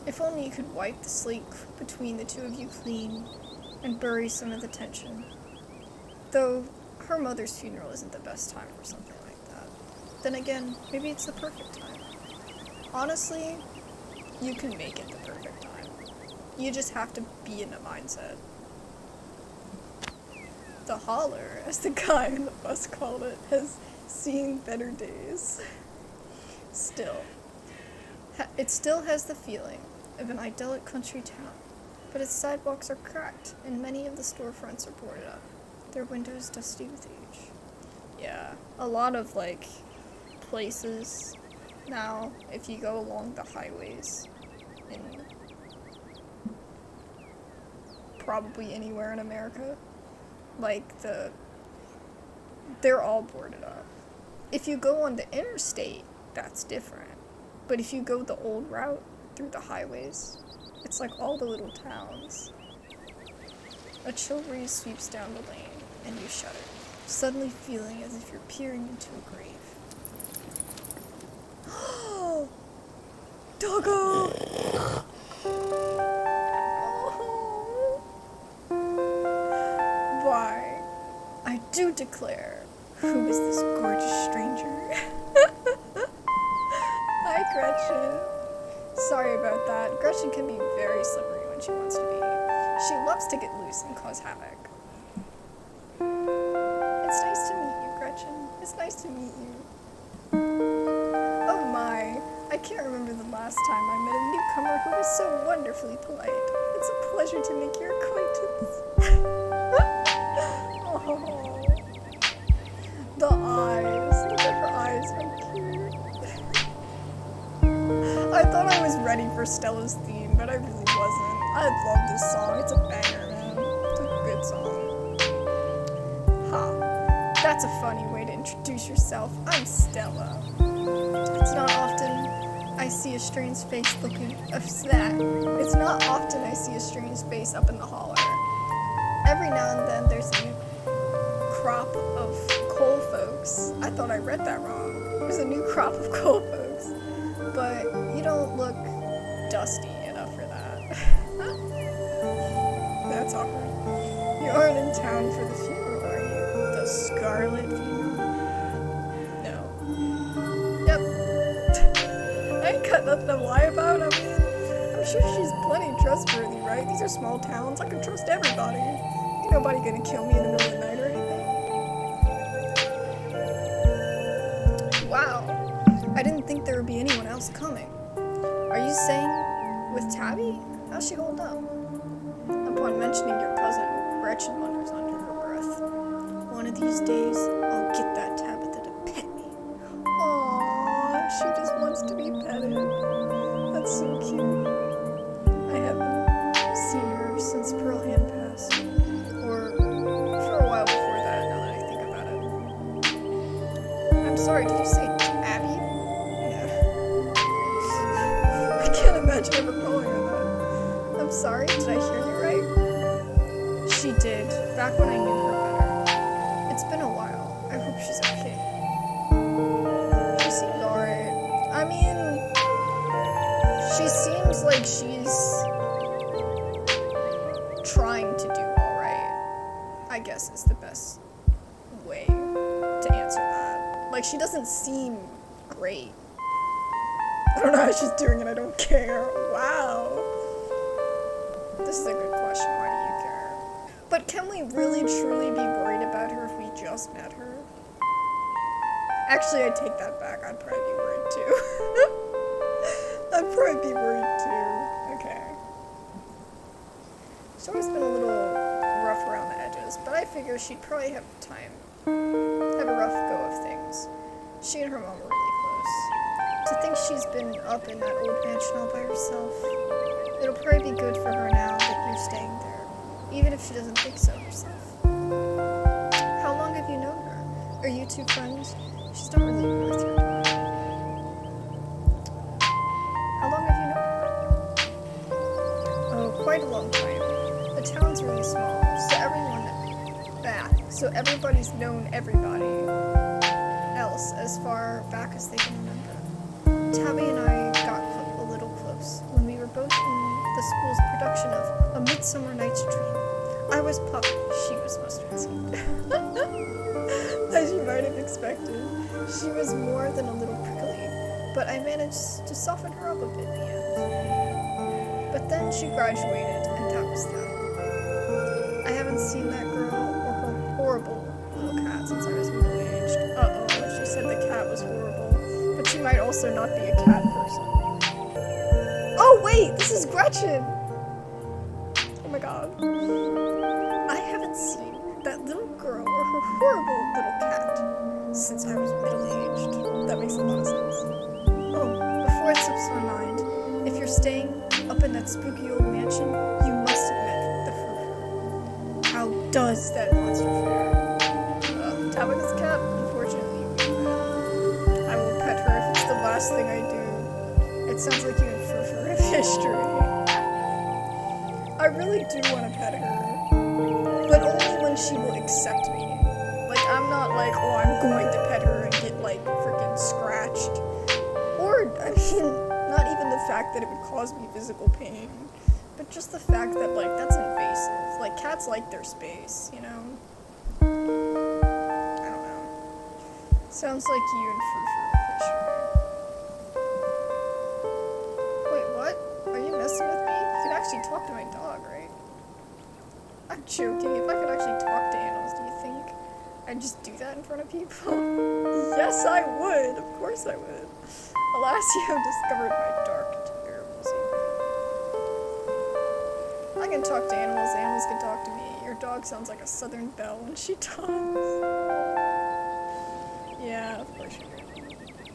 If only you could wipe the slate between the two of you clean and bury some of the tension. Though, her mother's funeral isn't the best time for something like that. Then again, maybe it's the perfect time. Honestly, you can make it the perfect time. You just have to be in the mindset. The Holler, as the guy in the bus called it, has seen better days. Still, it still has the feeling of an idyllic country town, but its sidewalks are cracked and many of the storefronts are boarded up, their windows dusty with age. Yeah, a lot of, like, places now, if you go along the highways in probably anywhere in America, like, they're all boarded up. If you go on the interstate, that's different. But if you go the old route through the highways, it's like all the little towns. A chill breeze sweeps down the lane, and you shudder, suddenly feeling as if you're peering into a grave. Doggo! Why, I do declare, who is this gorgeous stranger? Hi, Gretchen. Sorry about that. Gretchen can be very slippery when she wants to be. She loves to get loose and cause havoc. It's nice to meet you, Gretchen. It's nice to meet you. Oh my, I can't remember the last time I met a newcomer who was so wonderfully polite. It's a pleasure to make your acquaintance. Oh, the eyes. Look at her eyes, how cute. I thought I was ready for Stella's theme, but I really wasn't. I love this song. It's a banger, man. It's a good song. Ha. That's a funny way to introduce yourself. I'm Stella. It's not often I see a strange face looking of that. It's not often I see a strange face up in the holler. Every now and then there's a new crop of coal folks. I thought I read that wrong. There's a new crop of coal folks. But you don't look dusty enough for that. That's awkward. You aren't in town for the funeral, are you? The Scarlet funeral? No. Yep. I ain't got nothing to lie about. I mean, I'm sure she's plenty trustworthy, right? These are small towns. I can trust everybody. Ain't nobody gonna kill me in the middle of the night or anything. Wow. I didn't think there would be anyone else coming. Are you staying with Tabby? How's she hold up? Upon mentioning your cousin, Gretchen mutters under her breath. One of these days, I'll get that Tabitha to pet me. Aww, she just wants to be petted. That's so cute. I haven't seen her since Pearl Hand passed. Or for a while before that, now that I think about it. I'm sorry, did you say Abby? Yeah. I can't imagine ever calling her that. I'm sorry, did I hear you right? She did, back when I knew her better. It's been a while. I hope she's okay. She seems alright. I mean, she seems like she's trying to do alright. I guess is the best way to answer that. Like, she doesn't seem great. I don't know how she's doing and I don't care. Wow. This is a good question. Why do you care? But can we really truly be worried about her if we just met her? Actually, I take that back. I'd probably be worried too. I'd probably be worried too. Okay. She's always been a little rough around the edges, but I figure she'd probably have time. Have a rough go of things. She and her mom were really close. To think she's been up in that old mansion all by herself. It'll probably be good for her now that you're staying there, even if she doesn't think so herself. How long have you known her? Are you two friends? She's not really worth your time. How long have you known her? Oh, quite a long time. The town's really small, so everybody's known everybody else as far back as they can remember. Tabby and I got a little close when we were both in the school's production of A Midsummer Night's Dream. I was puffy, she was mustard seed. As you might have expected, she was more than a little prickly, but I managed to soften her up a bit in the end. But then she graduated, and that was that. I haven't seen that girl or her horrible little cat since I was middle-aged. Uh-oh, she said the cat was horrible, but she might also not be a cat person. Oh wait, this is Gretchen! Oh my god. I haven't seen that little girl or her horrible little cat since I was middle-aged. That makes a lot of sense. Oh, before it slips my mind, if you're staying up in that spooky old mansion, you must have met the Frou-Frou. How does that monster fare? Tabitha's cat, unfortunately, I will pet her if it's the last thing I do. It sounds like you and Frou-Frou have history. I really do want to pet her, but only when she will accept me. Like, I'm not like, oh, I'm going to pet her and get, like, freaking scratched. Or, I mean, not even the fact that it would cause me physical pain, but just the fact that, like, that's invasive. Like, cats like their space, you know? I don't know. Sounds like you and Frou-Frou have history. Wait, what? Are you messing with me? You can actually talk to my dog, right? I'm joking. If I could actually talk to animals, do you think I'd just do that in front of people? Yes, I would. Of course I would. Alas, you have discovered my dark, terrible secret. I can talk to animals, animals can talk to me. Your dog sounds like a southern belle when she talks. Yeah, of course you do.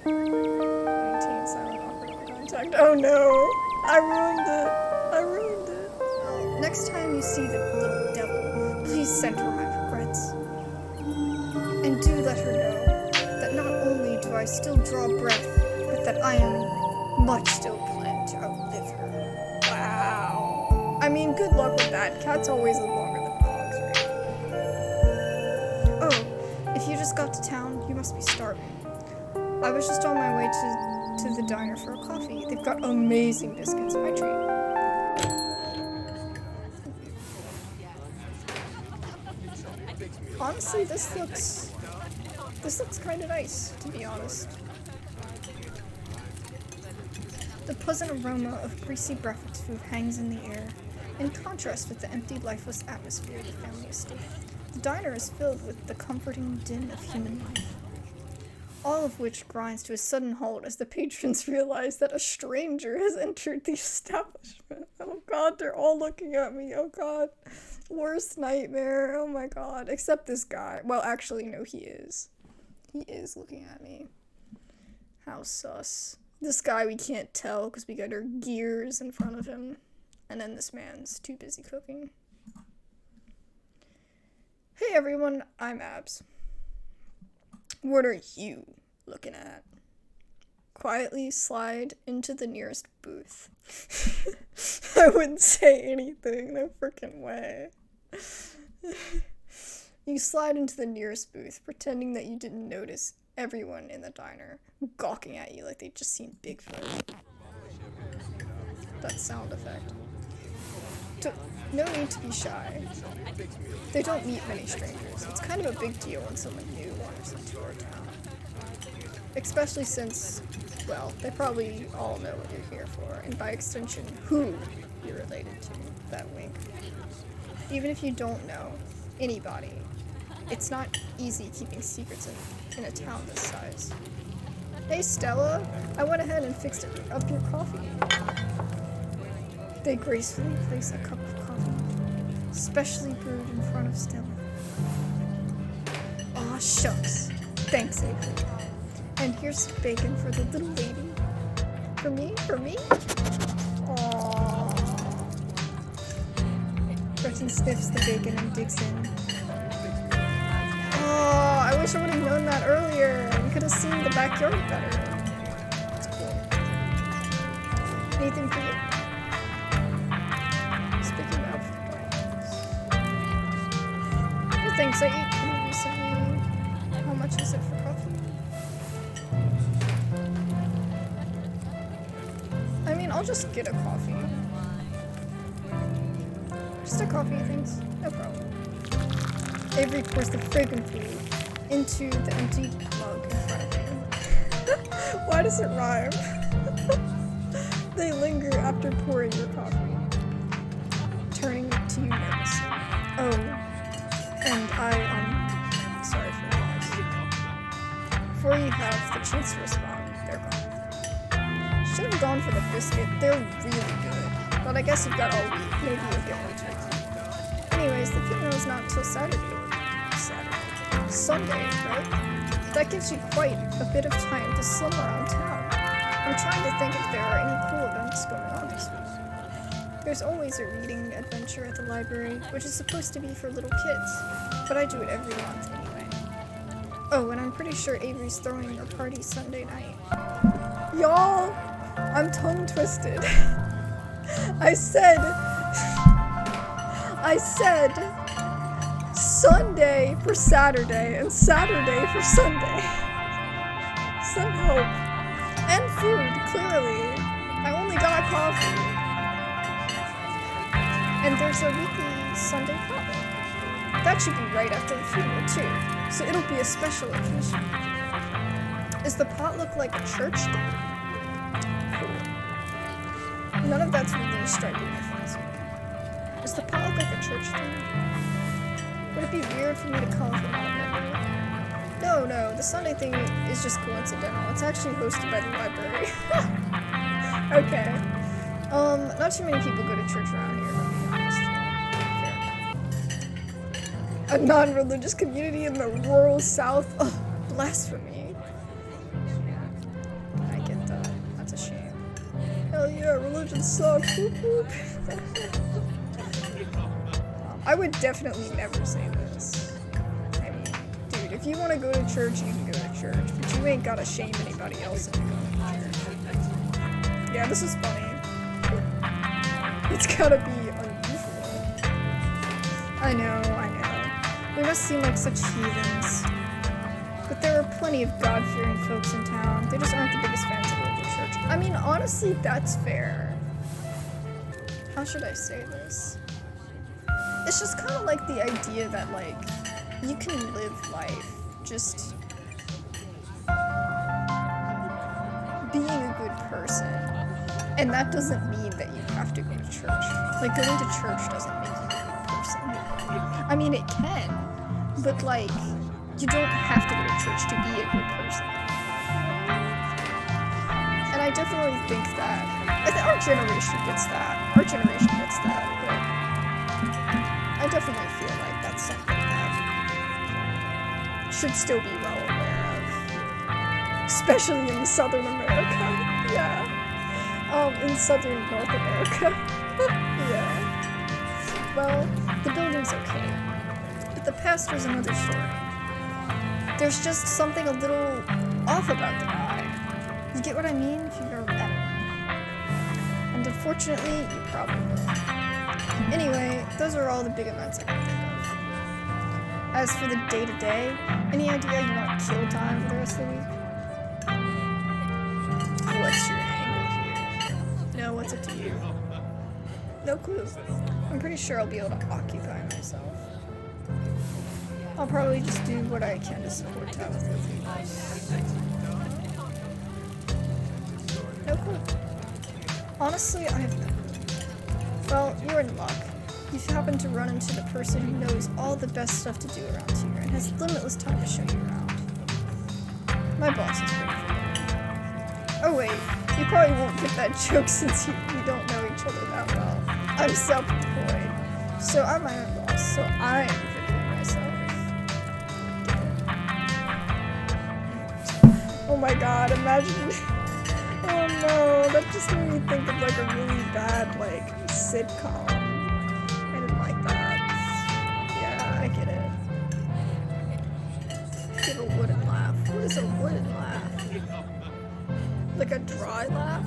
Maintain silent, awkward eye contact. Oh no! I ruined it! I ruined it! Oh, next time you see the little devil, please send her my regrets. And do let her know I still draw breath, but that I am much still planned to outlive her. Wow. I mean, good luck with that. Cats always live longer than dogs, right? Oh, if you just got to town, you must be starving. I was just on my way to the diner for a coffee. They've got amazing biscuits, my treat. Honestly, this looks kind of nice, to be honest. The pleasant aroma of greasy breakfast food hangs in the air, in contrast with the empty, lifeless atmosphere of the family estate. The diner is filled with the comforting din of human life, all of which grinds to a sudden halt as the patrons realize that a stranger has entered the establishment. Oh god, they're all looking at me. Oh god. Worst nightmare. Oh my god. Except this guy. Well, actually, no, he is. He is looking at me. How sus. This guy we can't tell because we got our gears in front of him. And then this man's too busy cooking. Hey everyone, I'm Abs. What are you looking at? Quietly slide into the nearest booth. I wouldn't say anything, no freaking way. You slide into the nearest booth, pretending that you didn't notice everyone in the diner gawking at you like they'd just seen Bigfoot. That sound effect. No need to be shy. They don't meet many strangers. It's kind of a big deal when someone new wanders into our town. Especially since, well, they probably all know what you're here for, and by extension, who you're related to. That wink. Even if you don't know anybody, it's not easy keeping secrets in a town this size. Hey Stella, I went ahead and fixed up your coffee. They gracefully place a cup of coffee, specially brewed in front of Stella. Aw, shucks. Thanks, Avery. And here's bacon for the little lady. For me? For me? Aww. Gretchen sniffs the bacon and digs in. Oh, I wish I would have known that earlier. We could have seen the backyard better. That's cool. Anything for you? Speaking of the things I eat pretty recently, how much is it for coffee? I mean, I'll just get a coffee. Just a coffee, thanks. No problem. Avery pours the fragrant food into the empty mug in front of him. Why does it rhyme? They linger after pouring your coffee, turning to you nervously. Oh, and sorry for the loss. Before you have the chance to respond, they're gone. Should have gone for the biscuit. They're really good. But I guess you've got all week. Maybe you'll get one too. Anyways, the funeral's not till Saturday. Sunday, right? That gives you quite a bit of time to slum around town. I'm trying to think if there are any cool events going on this week. There's always a reading adventure at the library, which is supposed to be for little kids, but I do it every month anyway. Oh, and I'm pretty sure Avery's throwing a party Sunday night. Y'all, I'm tongue twisted. I said Sunday for Saturday and Saturday for Sunday. Some help. And food, clearly. I only got coffee. And there's a weekly Sunday pop. That should be right after the funeral too, so it'll be a special occasion. Is the pot look like a church thing? Cool. None of that's really striking my fancy. Does the pot look like a church thing? Would it be weird for me to come from out nowhere? No, the Sunday thing is just coincidental. It's actually hosted by the library. Okay. Not too many people go to church around here, to be honest. Fair. A non-religious community in the rural South? Ugh, blasphemy. I get that. That's a shame. Hell yeah, religion sucks. Whoop, whoop. I would definitely never say this. I mean, dude, if you want to go to church, you can go to church. church, but you ain't gotta shame anybody else into going to church. Yeah, this is funny. It's gotta be unusual. I know. We must seem like such heathens. But there are plenty of God-fearing folks in town. They just aren't the biggest fans of local church. I mean, honestly, that's fair. How should I say this? It's just kind of like the idea that, like, you can live life just being a good person. And that doesn't mean that you have to go to church. Like, going to church doesn't make you a good person. I mean, it can, but, like, you don't have to go to church to be a good person. And I definitely think that our generation gets that. But I definitely feel like that's something that should still be well aware of. Especially in Southern America. Yeah. In Southern North America. Yeah. Well, the building's okay. But the pastor's another story. There's just something a little off about the guy. You get what I mean if you've ever met him? And unfortunately, you probably will. Anyway, those are all the big events I can think of. As for the day-to-day, any idea you want to kill time for the rest of the week? What's your angle here? No, what's up to you? No clue. I'm pretty sure I'll be able to occupy myself. I'll probably just do what I can to support Tabitha. No clue. Honestly, I have no clue. Well, you're in luck. You've happened to run into the person who knows all the best stuff to do around here and has limitless time to show you around. My boss is pretty forgiving. Oh wait, you probably won't get that joke since you don't know each other that well. I'm self-employed, so I'm my own boss, so I'm forgiving myself. Oh my god, imagine. Oh no, that just made me think of like a really bad, like, sitcom. I didn't like that. Yeah, I get it. Give a wooden laugh. What is a wooden laugh? Like a dry laugh?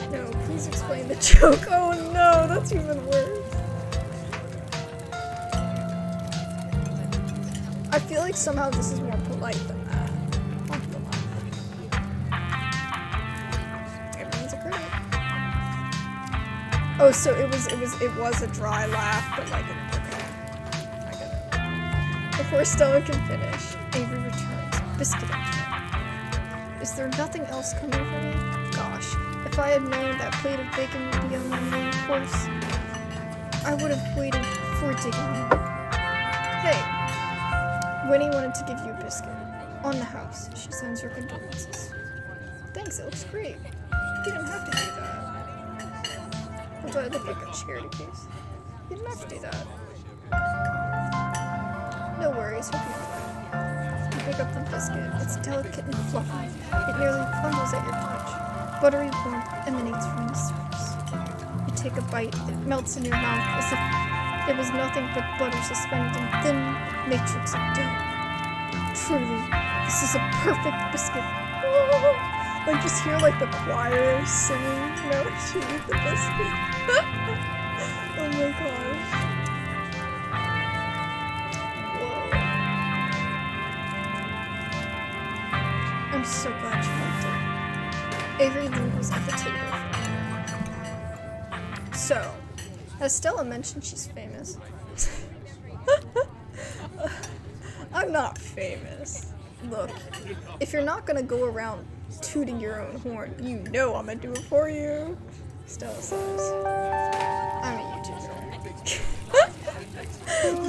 No, please explain the joke. Oh no, that's even worse. I feel like somehow this is more polite than that. Off the laugh. Everyone's a critic. Oh, so it was a dry laugh, but like okay. I get it. Before Stella can finish, Avery returns, biscuit in hand. Is there nothing else coming for me? Gosh, if I had known that plate of bacon would be on my main course, I would have waited for digging. Hey. Winnie wanted to give you a biscuit. On the house. She sends her condolences. Thanks, it looks great. You didn't have to do that. Or do I look like a charity case? You didn't have to do that. No worries, hope you enjoy it. You pick up the biscuit. It's delicate and fluffy. It nearly crumbles at your touch. Buttery warmth emanates from the surface. You take a bite. It melts in your mouth as if it was nothing but butter suspended in thin matrix of dough. Truly, this is a perfect biscuit. Oh, like just hear like the choir singing, you know, to eat the biscuit. Oh my gosh. Whoa. I'm so glad you liked it. Avery lingers at the table. So, as Stella mentioned, she's famous. I'm not famous. Look, if you're not gonna go around tooting your own horn, you know I'm gonna do it for you. Stella says, I'm a YouTuber.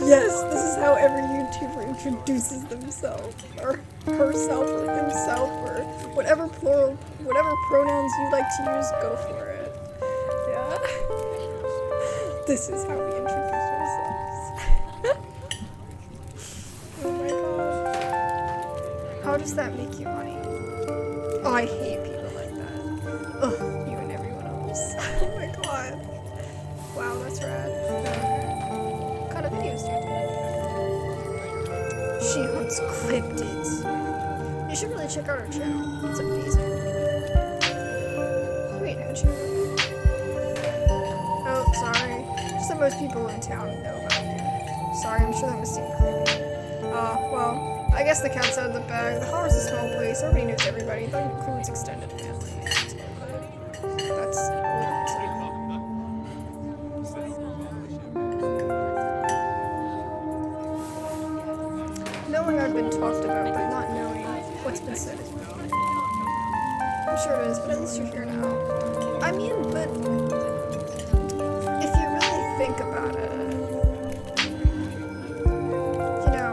Yes, this is how every YouTuber introduces themselves, or herself, or himself, or whatever pronouns you like to use, go for it. Yeah. This is how we introduce ourselves. Oh my god. How does that make you, honey? Oh, I hate people like that. Ugh, you and everyone else. Oh my god. Wow, that's rad. What kind of videos do you She hunts cryptids. You should really check out her channel. It's amazing. Wait, how'd you? Oh, sorry. Just that most people in town know about you. Sorry, I'm sure that must seem creepy. Well, I guess the cat's out of the bag. The Holler's a small place. Everybody knows everybody. That includes extended family. That's knowing I've been talked about, but not knowing what's been said is weird. I'm sure it is, but at least you're here now. I mean, but if you really think about it, you know,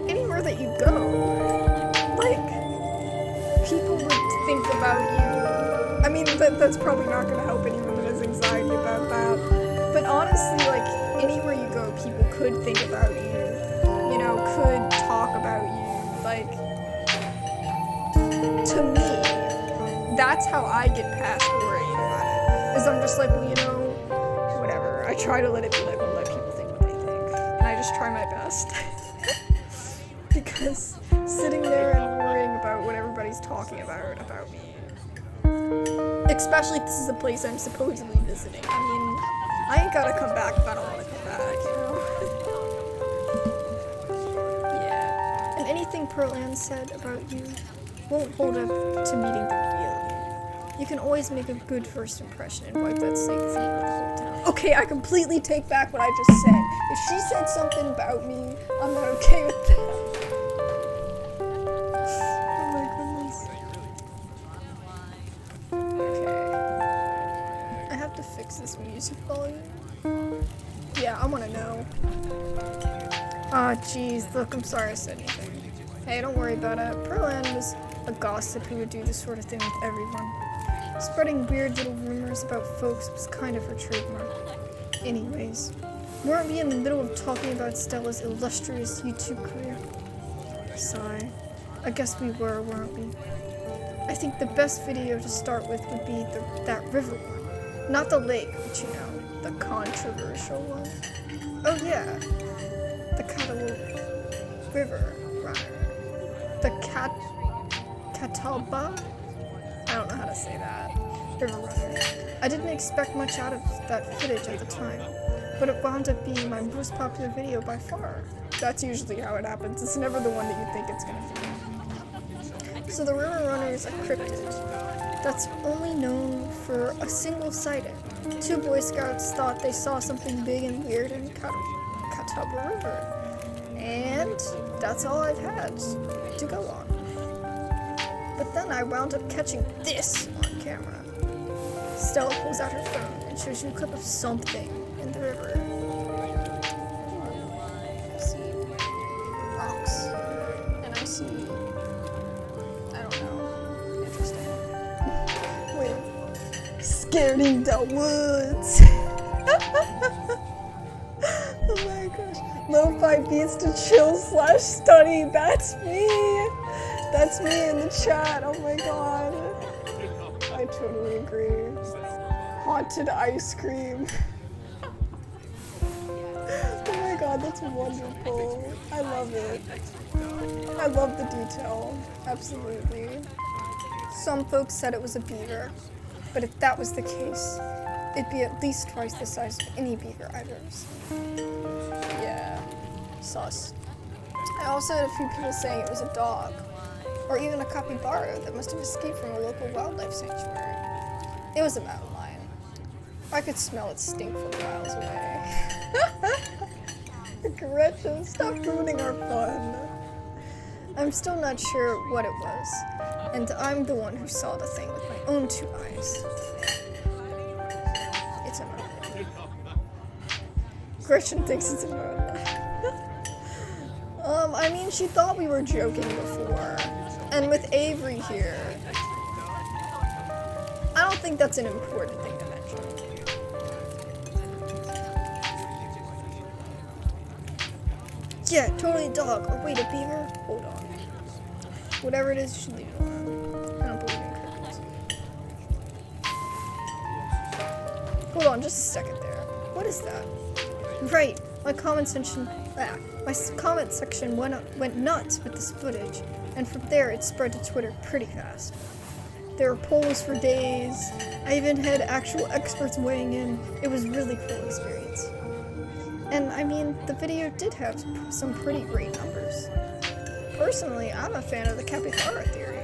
anywhere that you go, like, people would think about you. I mean, that's probably not going to help anyone that has anxiety about that. But honestly, like, anywhere you go, people could think about you. You know, could talk about you. Like, to me, that's how I get past worrying about it. Is I'm just like, well, you know, whatever. I try to let it be like, well, let people think what they think. And I just try my best. Because sitting there and worrying about what everybody's talking about me. Especially if this is a place I'm supposedly visiting. I mean, I ain't gotta come back if I don't want to come back, you know? Yeah. And anything Pearl Ann said about you won't hold up to meeting the real you. You can always make a good first impression and wipe that slate clean with the whole town. Okay, I completely take back what I just said. If she said something about me, I'm not okay with that. Oh my goodness. Okay. I have to fix this music volume. Yeah, I want to know. Ah, jeez. Look, I'm sorry I said anything. Hey, don't worry about it. Pearl Ann was a gossip who would do this sort of thing with everyone. Spreading weird little rumors about folks was kind of her trademark. Anyways, weren't we in the middle of talking about Stella's illustrious YouTube career? Sigh. I guess we were, weren't we? I think the best video to start with would be that river one. Not the lake, but you know, the controversial one. Oh yeah, the Catalpa River runner. The Catalpa? I don't know how to say that. River runner. I didn't expect much out of that footage at the time, but it wound up being my most popular video by far. That's usually how it happens. It's never the one that you think it's gonna be. So the river runner is a cryptid that's only known for a single sighting. 2 Boy Scouts thought they saw something big and weird in Catalpa River. And that's all I've had to go on. But then I wound up catching this on camera. Stella pulls out her phone and shows you a clip of something in the river. I see rocks. And I see... I don't know. Interesting. Wait. Scared in the woods. Oh my gosh. Lo-fi beats to chill/study. That's me. That's me in the chat. Oh my god. I totally agree. Haunted ice cream. Oh my god, that's wonderful. I love it. I love the detail. Absolutely. Some folks said it was a beaver, but if that was the case, it'd be at least twice the size of any beaver I've ever seen. Yeah. Sus. I also had a few people saying it was a dog, or even a capybara that must have escaped from a local wildlife sanctuary. It was a mountain lion. I could smell its stink from miles away. Gretchen, stop ruining our fun. I'm still not sure what it was, and I'm the one who saw the thing with my own 2 eyes. It's a mermaid. Gretchen thinks it's a mermaid. I mean, she thought we were joking before. And with Avery here, I don't think that's an important thing to mention. Yeah, totally a dog. Or wait, a beaver? Hold on. Whatever it is, you should leave it alone. I don't believe in cryptids. Hold on, just a second there. What is that? Right, My comment section went nuts with this footage, and from there it spread to Twitter pretty fast. There were polls for days. I even had actual experts weighing in. It was a really cool experience. And I mean, the video did have some pretty great numbers. Personally, I'm a fan of the capybara theory.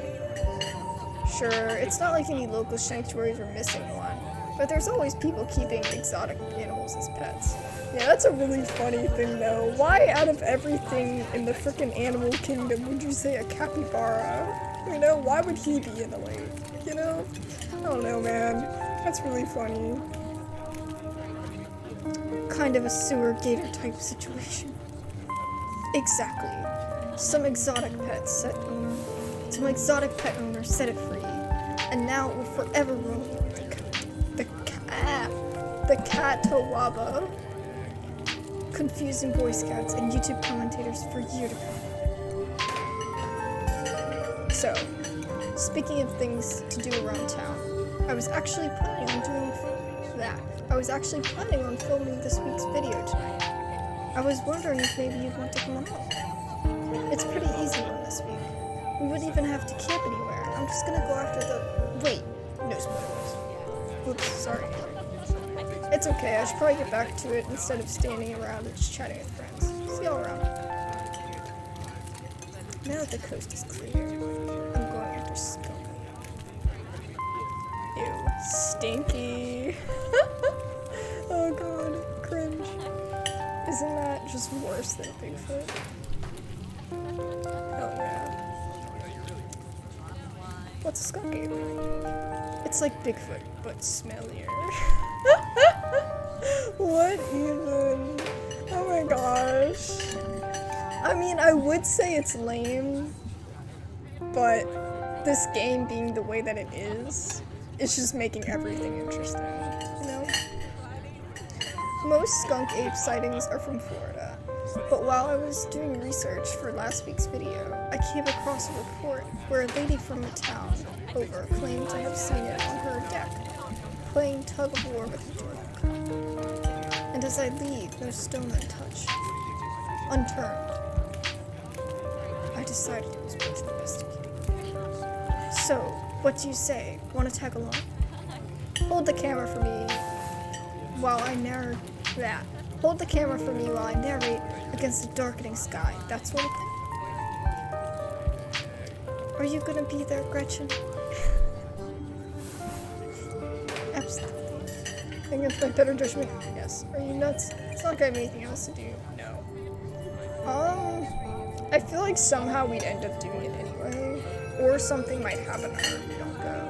Sure, it's not like any local sanctuaries are missing one, but there's always people keeping exotic animals as pets. Yeah, that's a really funny thing though. Why out of everything in the frickin' animal kingdom would you say a capybara? You know, why would he be in the lake? You know? I don't know, man. That's really funny. Kind of a sewer gator type situation. Exactly. Some exotic pet owner set it free, and now it will forever roam the Catawba, confusing Boy Scouts and YouTube commentators for years to come. So, speaking of things to do around town, I was actually planning on filming this week's video tonight. I was wondering if maybe you'd want to come along. It's a pretty easy one this week. We wouldn't even have to camp anywhere. I'm just gonna go after wait, no spoilers. Oops, sorry. It's okay, I should probably get back to it instead of standing around and just chatting with friends. See y'all around. Now that the coast is clear, I'm going after skunk. Ew, stinky. Oh god, cringe. Isn't that just worse than Bigfoot? Hell yeah. What's a skunk ape? It's like Bigfoot, but smellier. What even? Oh my gosh. I mean, I would say it's lame, but this game being the way that it is, it's just making everything interesting, you know? Most skunk ape sightings are from Florida, but while I was doing research for last week's video, I came across a report where a lady from the town over claimed to have seen it on her deck, playing tug of war with a dog. And as I leave, no stone unturned, I decided it was worth investigating. So, what do you say? Want to tag along? Hold the camera for me while I narrate against the darkening sky, that sort of thing. Are you gonna be there, Gretchen? Absolutely. Against my better judgment, yes. Are you nuts? It's not gonna have anything else to do. No. I feel like somehow we'd end up doing it anyway. Or something might happen if we don't go.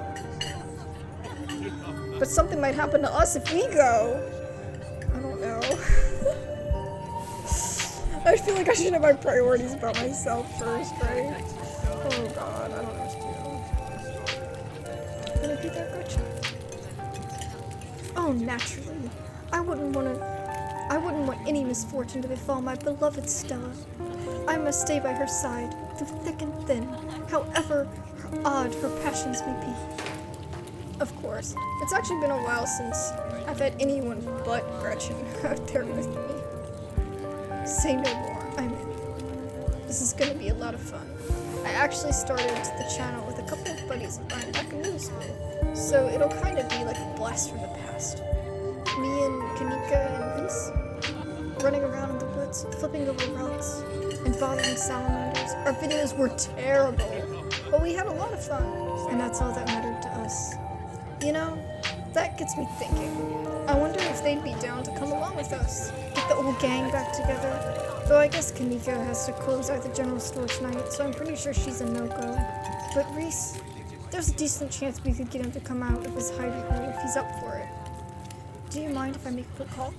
But something might happen to us if we go. I don't know. I feel like I should have my priorities about myself first, right? Oh god, I don't know what to do. Gonna be there, Gretchen? Oh, naturally. I wouldn't want any misfortune to befall my beloved Stella. I must stay by her side, through thick and thin, however odd her passions may be. Of course, it's actually been a while since I've had anyone but Gretchen out there with me. Say no more, I'm in. This is gonna be a lot of fun. I actually started the channel with a couple of buddies of mine back in middle school, so it'll kind of be like a blast from the past. Me and Kanika and Reese running around in the woods, flipping over rocks, and bothering salamanders. Our videos were terrible, but we had a lot of fun, and that's all that mattered to us. You know, that gets me thinking. I wonder if they'd be down to come along with us, get the old gang back together. Though I guess Kanika has to close out the general store tonight, so I'm pretty sure she's a no-go. But Reese, there's a decent chance we could get him to come out of his hidey hole if he's up for it. Do you mind if I make a quick call?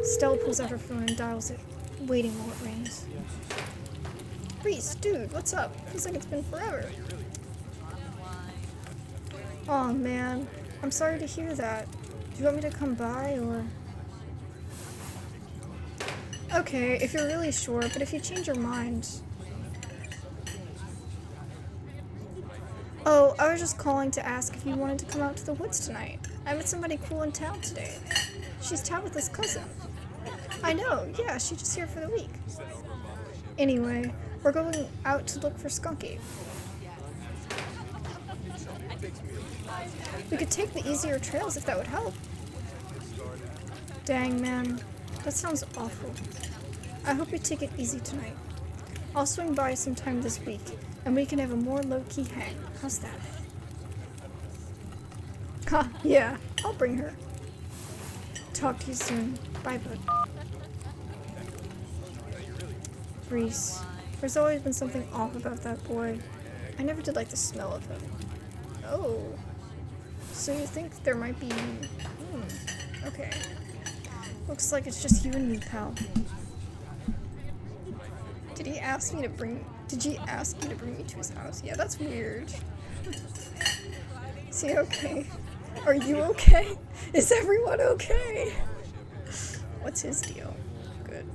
Stella pulls out her phone and dials it, waiting while it rings. Reese, dude, what's up? Feels like it's been forever. Aw, man. I'm sorry to hear that. Do you want me to come by, or...? Okay, if you're really sure, but if you change your mind... Oh, I was just calling to ask if you wanted to come out to the woods tonight. I met somebody cool in town today. She's Tabitha's cousin. I know, yeah, she's just here for the week. Anyway, we're going out to look for Skunky. We could take the easier trails if that would help. Dang, man. That sounds awful. I hope we take it easy tonight. I'll swing by sometime this week, and we can have a more low-key hang. How's that? Ha, yeah, I'll bring her. Talk to you soon. Bye, bud. Reese, there's always been something off about that boy. I never did like the smell of him. Oh. So you think there might be... okay. Looks like it's just you and me, pal. Did he ask me to bring... Did he ask you to bring me to his house? Yeah, that's weird. Is he okay? Are you okay? Is everyone okay? What's his deal? Good.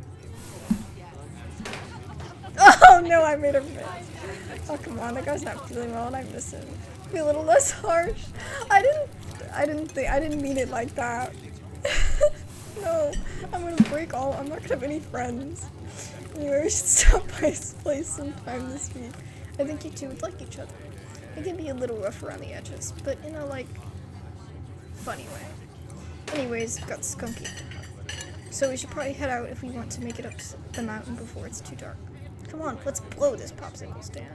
Oh no, I made her miss. Oh come on, that guy's not feeling well and I miss him. Be a little less harsh. I didn't mean it like that. No, I'm gonna break all. I'm not gonna have any friends. Anyway, we should stop by his place sometime this week. I think you two would like each other. It can be a little rough around the edges, but in a, like, funny way. Anyways, we've got Skunky. So we should probably head out if we want to make it up the mountain before it's too dark. Come on, let's blow this popsicle stand.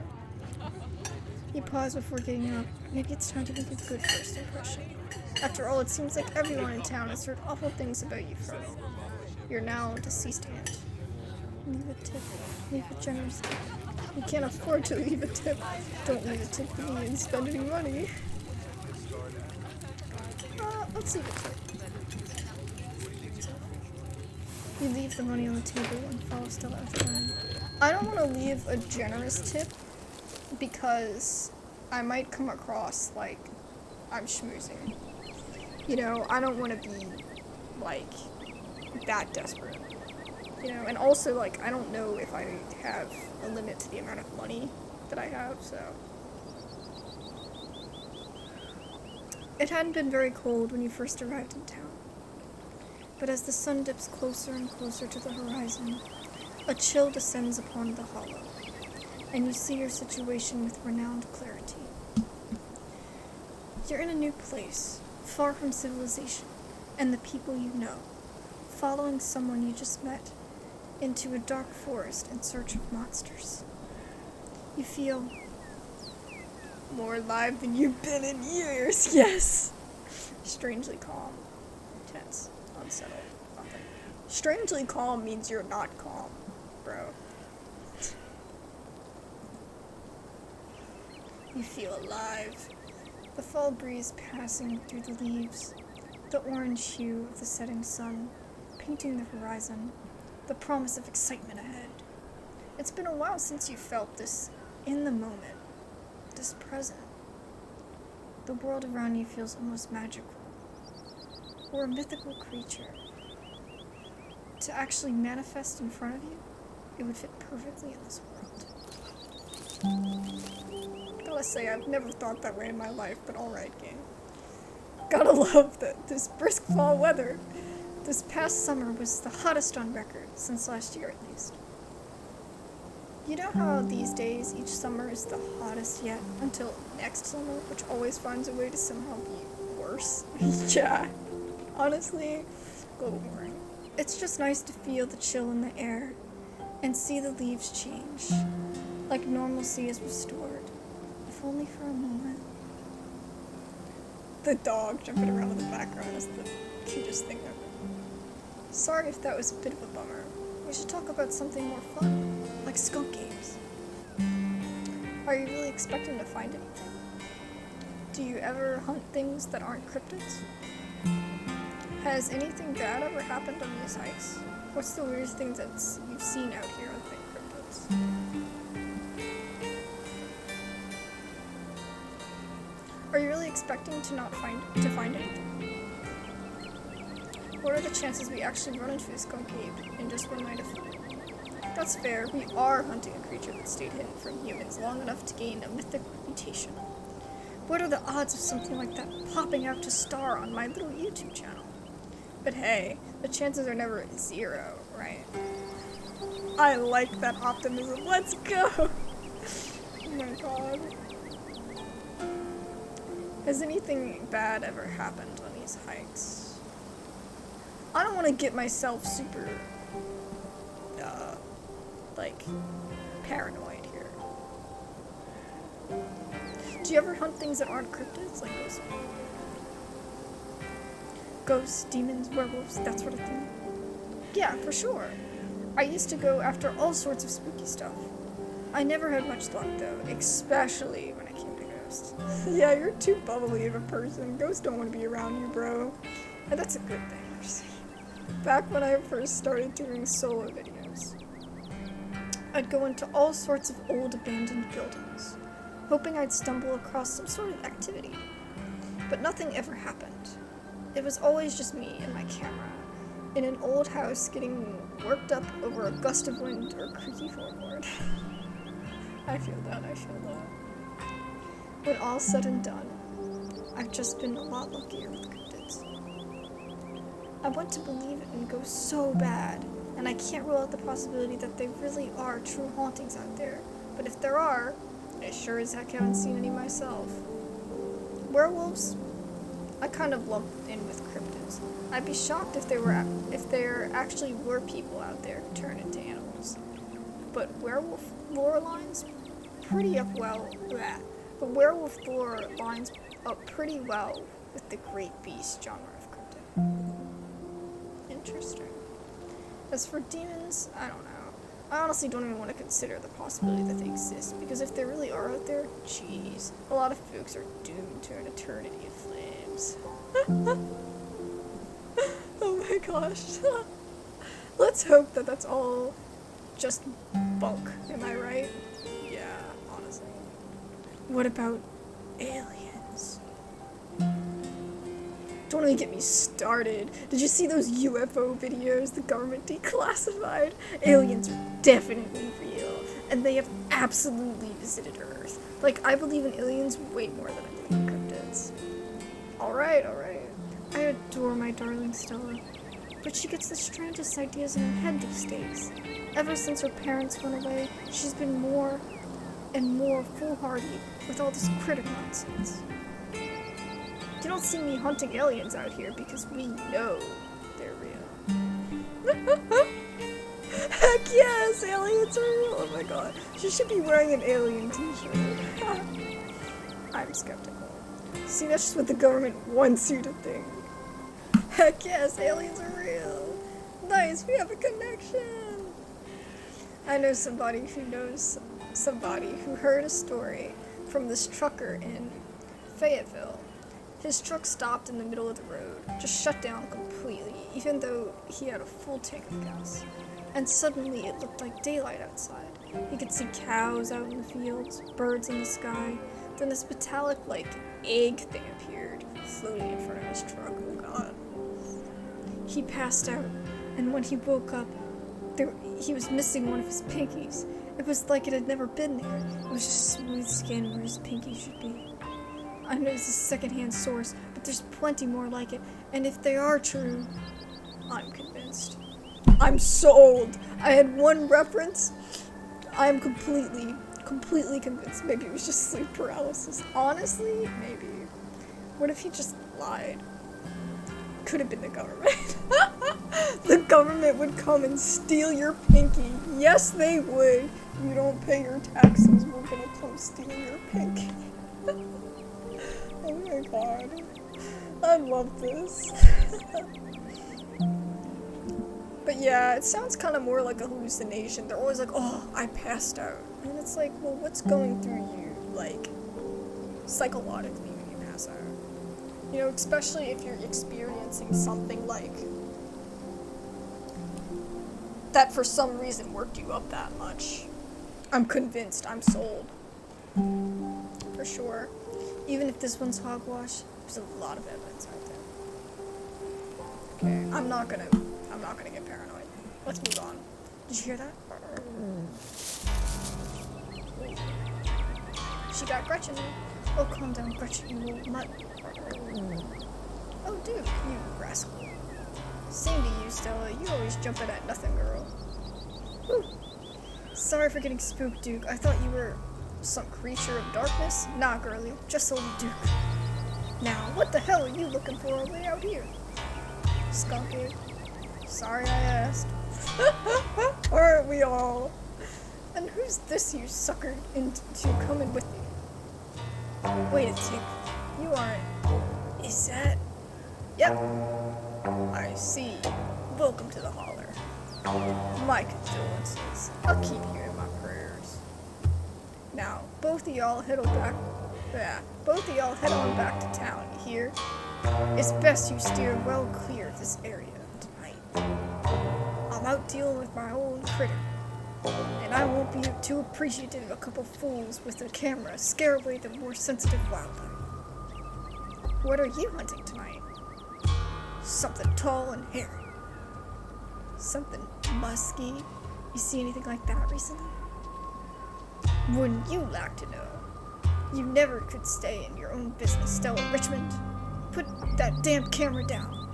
You pause before getting up. Maybe it's time to make a good first impression. After all, it seems like everyone in town has heard awful things about you from your now deceased aunt. Leave a tip. Leave a generous tip. You can't afford to leave a tip. Don't leave a tip for me and spend any money. Let's leave a tip. You leave the money on the table and follow Stella out the room. I don't want to leave a generous tip because I might come across like I'm schmoozing. You know, I don't want to be like that desperate. You know, and also like I don't know if I have a limit to the amount of money that I have, so. It hadn't been very cold when you first arrived in town. But as the sun dips closer and closer to the horizon, a chill descends upon the hollow, and you see your situation with renowned clarity. You're in a new place, far from civilization and the people you know, following someone you just met into a dark forest in search of monsters. You feel more alive than you've been in years, yes! Strangely calm, tense, unsettled, nothing. Strangely calm means you're not calm, bro. You feel alive. The fall breeze passing through the leaves, the orange hue of the setting sun, painting the horizon, the promise of excitement ahead. It's been a while since you felt this in the moment, this present. The world around you feels almost magical, or a mythical creature. To actually manifest in front of you, it would fit perfectly in this world. Gotta say, I've never thought that way in my life, but alright, game. Gotta love this brisk fall weather. This past summer was the hottest on record, since last year at least. You know how these days each summer is the hottest yet until next summer, which always finds a way to somehow be worse? Yeah, honestly, global warming. It's just nice to feel the chill in the air and see the leaves change, like normalcy is restored, if only for a moment. The dog jumping around in the background is the cutest thing ever. Sorry if that was a bit of a bummer. We should talk about something more fun, like skunk games. Are you really expecting to find anything? Do you ever hunt things that aren't cryptids? Has anything bad ever happened on these hikes? What's the weirdest thing that you've seen out here other than cryptids? Are you really expecting to find anything? What are the chances we actually run into a skunk cave in just one night of fun? That's fair, we are hunting a creature that stayed hidden from humans long enough to gain a mythic reputation. What are the odds of something like that popping out to star on my little YouTube channel? But hey, the chances are never 0. right? I like that optimism. Let's go! Oh my god. Has anything bad ever happened on these hikes? I don't want to get myself super, like, paranoid here. Do you ever hunt things that aren't cryptids? Like ghosts, demons, werewolves, that sort of thing? Yeah, for sure. I used to go after all sorts of spooky stuff. I never had much luck, though, especially when it came to ghosts. Yeah, you're too bubbly of a person. Ghosts don't want to be around you, bro. And that's a good thing. Back when I first started doing solo videos, I'd go into all sorts of old abandoned buildings, hoping I'd stumble across some sort of activity. But nothing ever happened. It was always just me and my camera, in an old house getting worked up over a gust of wind or creaky floorboard. I feel that. When all's said and done, I've just been a lot luckier with cryptids. I want to believe it and go so bad, and I can't rule out the possibility that they really are true hauntings out there. But if there are, I sure as heck haven't seen any myself. Werewolves, I kind of lump in with cryptids. I'd be shocked if there actually were people out there who turn into animals. But werewolf lore lines lines up pretty well with the great beast genre of cryptid. Interesting. As for demons, I don't know. I honestly don't even want to consider the possibility that they exist, because if they really are out there, jeez, a lot of folks are doomed to an eternity of flames. Oh my gosh. Let's hope that that's all just bunk, am I right? Yeah, honestly. What about aliens? Don't even get me started. Did you see those UFO videos the government declassified? Aliens are definitely real, and they have absolutely visited Earth. Like, I believe in aliens way more than I believe in cryptids. Alright. I adore my darling Stella, but she gets the strangest ideas in her head these days. Ever since her parents went away, she's been more and more foolhardy with all this critter nonsense. You don't see me hunting aliens out here because we know they're real. Heck yes, aliens are real. Oh my god. She should be wearing an alien t-shirt. I'm skeptical. See, that's just what the government wants you to think. Heck yes, aliens are real. Nice, we have a connection. I know somebody who knows somebody who heard a story from this trucker in Fayetteville. His truck stopped in the middle of the road, just shut down completely, even though he had a full tank of gas. And suddenly it looked like daylight outside. He could see cows out in the fields, birds in the sky. Then this metallic, egg thing appeared, floating in front of his truck. Oh god. He passed out, and when he woke up, he was missing one of his pinkies. It was like it had never been there. It was just smooth skin where his pinky should be. I know this is a secondhand source, but there's plenty more like it, and if they are true, I'm convinced. I'm sold! I had one reference. I am completely convinced. Maybe it was just sleep paralysis. Honestly, maybe. What if he just lied? Could have been the government. The government would come and steal your pinky. Yes, they would. You don't pay your taxes, we're gonna come steal your pinky. Oh my god. I love this. But yeah, it sounds kind of more like a hallucination. They're always like, oh, I passed out. And it's like, well, what's going through you, psychologically when you pass out? You know, especially if you're experiencing something that for some reason worked you up that much. I'm convinced. I'm sold. For sure. Even if this one's hogwash, there's a lot of evidence out there. Okay, I'm not gonna get paranoid. Let's move on. Did you hear that? She got Gretchen. Oh, calm down, Gretchen, you little nut. Oh, dude, you rascal. Same to you, Stella. You always jumping at nothing, girl. Whew. Sorry for getting spooked, Duke. I thought you were some creature of darkness. Nah, girlie. Just old Duke. Now, what the hell are you looking for way out here? Skunky. Sorry I asked. Aren't we all? And who's this you suckered into coming with me? Wait a tick. You aren't... Is that... Yep. I see. Welcome to the Holler. My condolences. I'll keep you in my prayers. Now, both of y'all head on back to town, you hear? It's best you steer well clear of this area tonight. I'm out dealing with my own critter, and I won't be too appreciative of a couple fools with a camera scare away the more sensitive wildlife. What are you hunting tonight? Something tall and hairy. Something musky. You see anything like that recently? Wouldn't you like to know? You never could stay in your own business, Stella Richmond. Put that damn camera down.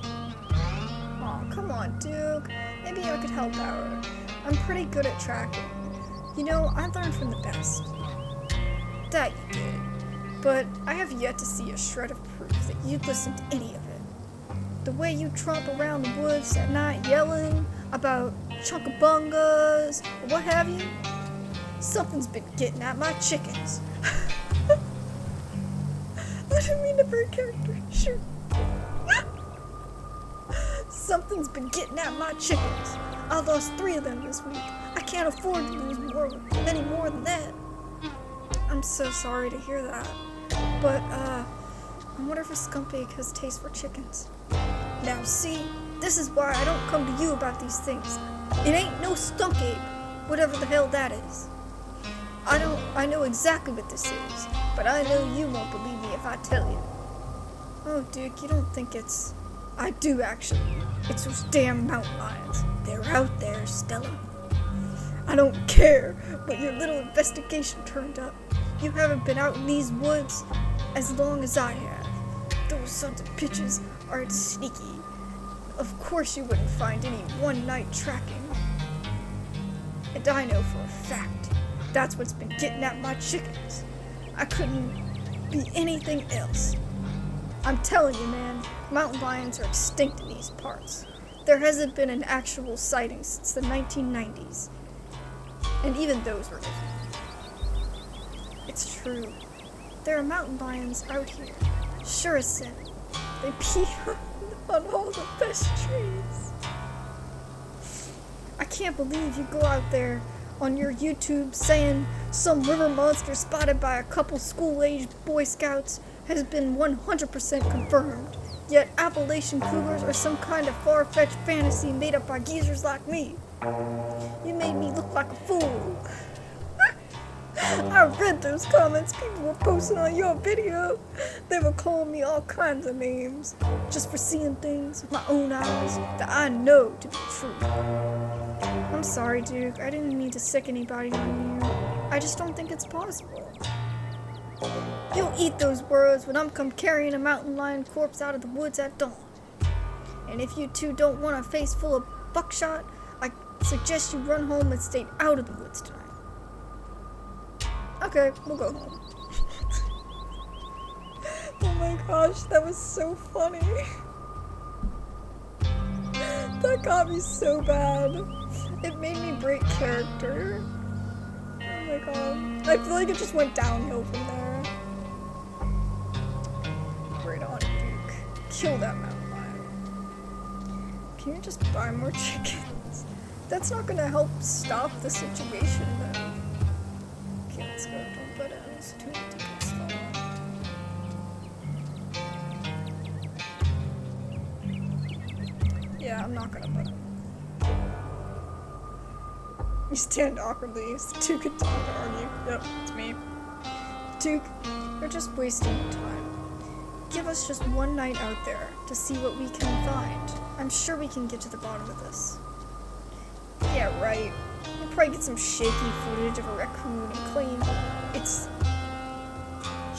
Aw, come on, Duke. Maybe I could help out. I'm pretty good at tracking. You know, I learned from the best. That you did. But I have yet to see a shred of proof that you'd listen to any of it. The way you tromp around the woods at night yelling about chunkabungas or what have you, something's been getting at my chickens. I didn't mean to break character. Shoot. Something's been getting at my chickens. I lost 3 of them this week. I can't afford to lose many more than that. I'm so sorry to hear that. But, I wonder if a skunkbag has taste for chickens. Now see, this is why I don't come to you about these things. It ain't no skunk ape, whatever the hell that is. I know exactly what this is, but I know you won't believe me if I tell you. Oh, Duke, you don't think it's... I do, actually. It's those damn mountain lions. They're out there, Stella. I don't care what your little investigation turned up. You haven't been out in these woods as long as I have. Those sons of bitches aren't sneaky. Of course you wouldn't find any one-night tracking. And I know for a fact that's what's been getting at my chickens. I couldn't be anything else. I'm telling you, man, mountain lions are extinct in these parts. There hasn't been an actual sighting since the 1990s. And even those were different. It's true. There are mountain lions out here. Sure as sin. They pee on all the best trees. I can't believe you go out there on your YouTube saying some river monster spotted by a couple school-aged Boy Scouts has been 100% confirmed. Yet Appalachian cougars are some kind of far-fetched fantasy made up by geezers like me. You made me look like a fool. I read those comments people were posting on your video. They were calling me all kinds of names just for seeing things with my own eyes that I know to be true. I'm sorry, Duke. I didn't mean to sick anybody on you. I just don't think it's possible. You'll eat those words when I'm come carrying a mountain lion corpse out of the woods at dawn. And if you two don't want a face full of buckshot, I suggest you run home and stay out of the woods tonight. Okay, we'll go home. Oh my gosh, that was so funny. That got me so bad. It made me break character. Oh my god. I feel like it just went downhill from there. Right on, Duke. Kill that mountain lion. Can you just buy more chickens? That's not gonna help stop the situation though. Okay, let's go. Don't put ends. 2 tickets. Yeah, I'm not gonna put them. You stand awkwardly as the two continue to argue. Yep, it's me. Duke, you're just wasting your time. Give us just one night out there to see what we can find. I'm sure we can get to the bottom of this. Yeah, right. We'll probably get some shaky footage of a raccoon and claim it's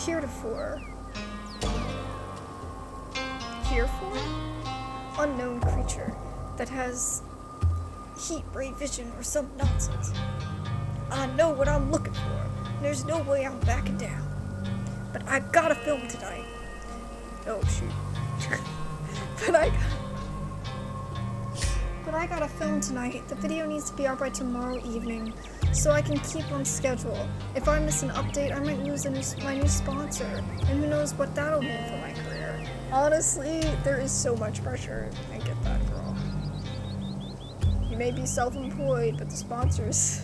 heretofore. Herefore? unknown creature that has heat ray vision or some nonsense. I know what I'm looking for. There's no way I'm backing down. But I gotta film tonight. Oh shoot. But I gotta film tonight. The video needs to be out by tomorrow evening, so I can keep on schedule. If I miss an update, I might lose my new sponsor, and who knows what that'll mean for my career. Honestly, there is so much pressure. I get that, girl. You may be self-employed, but the sponsors,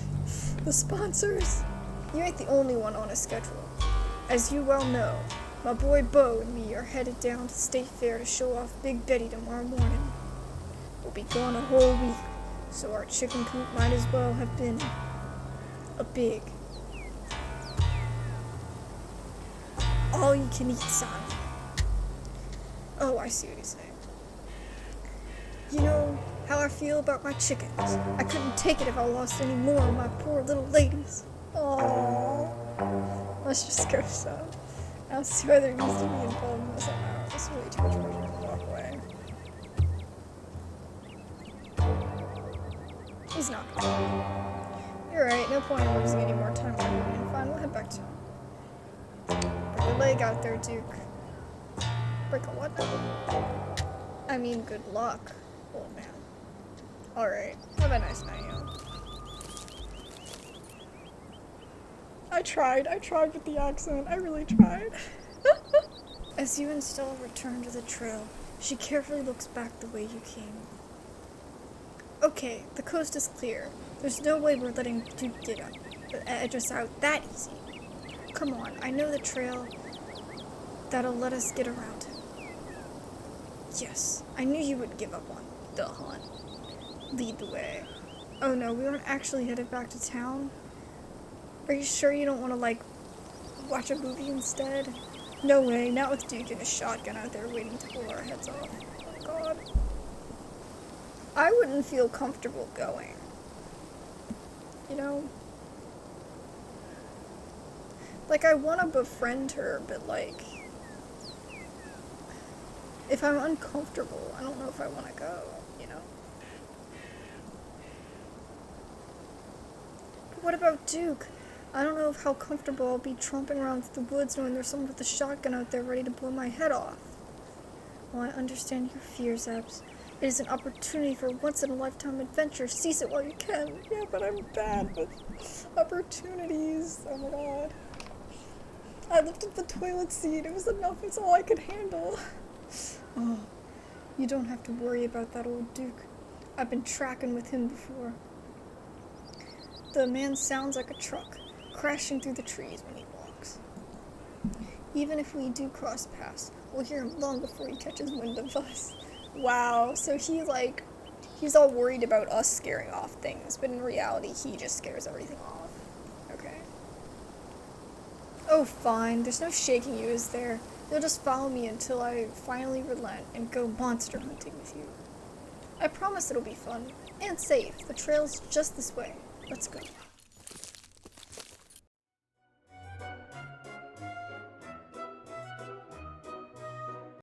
you ain't the only one on a schedule. As you well know, my boy Bo and me are headed down to State Fair to show off Big Betty tomorrow morning. We'll be gone a whole week, so our chicken coop might as well have been a big all-you-can-eat sign. Oh, I see what he's saying. You know how I feel about my chickens. I couldn't take it if I lost any more of my poor little ladies. Aww. Let's just go south. I don't see why there needs to be involved in this. I don't know. This is really too much pressure to walk away. He's not gonna. You're right, no point in losing any more time on you. Fine, we'll head back to him. Break a leg out there, Duke. Break a what now? I mean, good luck, old man. Alright, have a nice night, yo. I tried with the accent. I really tried. As you and Stella return to the trail, she carefully looks back the way you came. Okay, the coast is clear. There's no way we're letting Duke get us out that easy. Come on, I know the trail that'll let us get around him. Yes, I knew you would give up on the hunt. Lead the way. Oh no, we aren't actually headed back to town? Are you sure you don't want to, like, watch a movie instead? No way, not with Duke and a shotgun out there waiting to blow our heads off. Oh god. I wouldn't feel comfortable going. You know? Like, I want to befriend her, but, like, if I'm uncomfortable, I don't know if I want to go, you know? But what about Duke? I don't know how comfortable I'll be tromping around through the woods knowing there's someone with a shotgun out there ready to blow my head off. Well, I understand your fears, Abs. It is an opportunity for a once-in-a-lifetime adventure. Seize it while you can. Yeah, but I'm bad with opportunities. Oh my god. I lifted the toilet seat. It was enough. It's all I could handle. Oh, you don't have to worry about that old Duke. I've been tracking with him before. The man sounds like a truck, crashing through the trees when he walks. Even if we do cross paths, we'll hear him long before he catches wind of us. Wow, so he's all worried about us scaring off things, but in reality, he just scares everything off. Okay. Oh, fine, there's no shaking you, is there? You'll just follow me until I finally relent and go monster hunting with you. I promise it'll be fun, and safe. The trail's just this way. Let's go.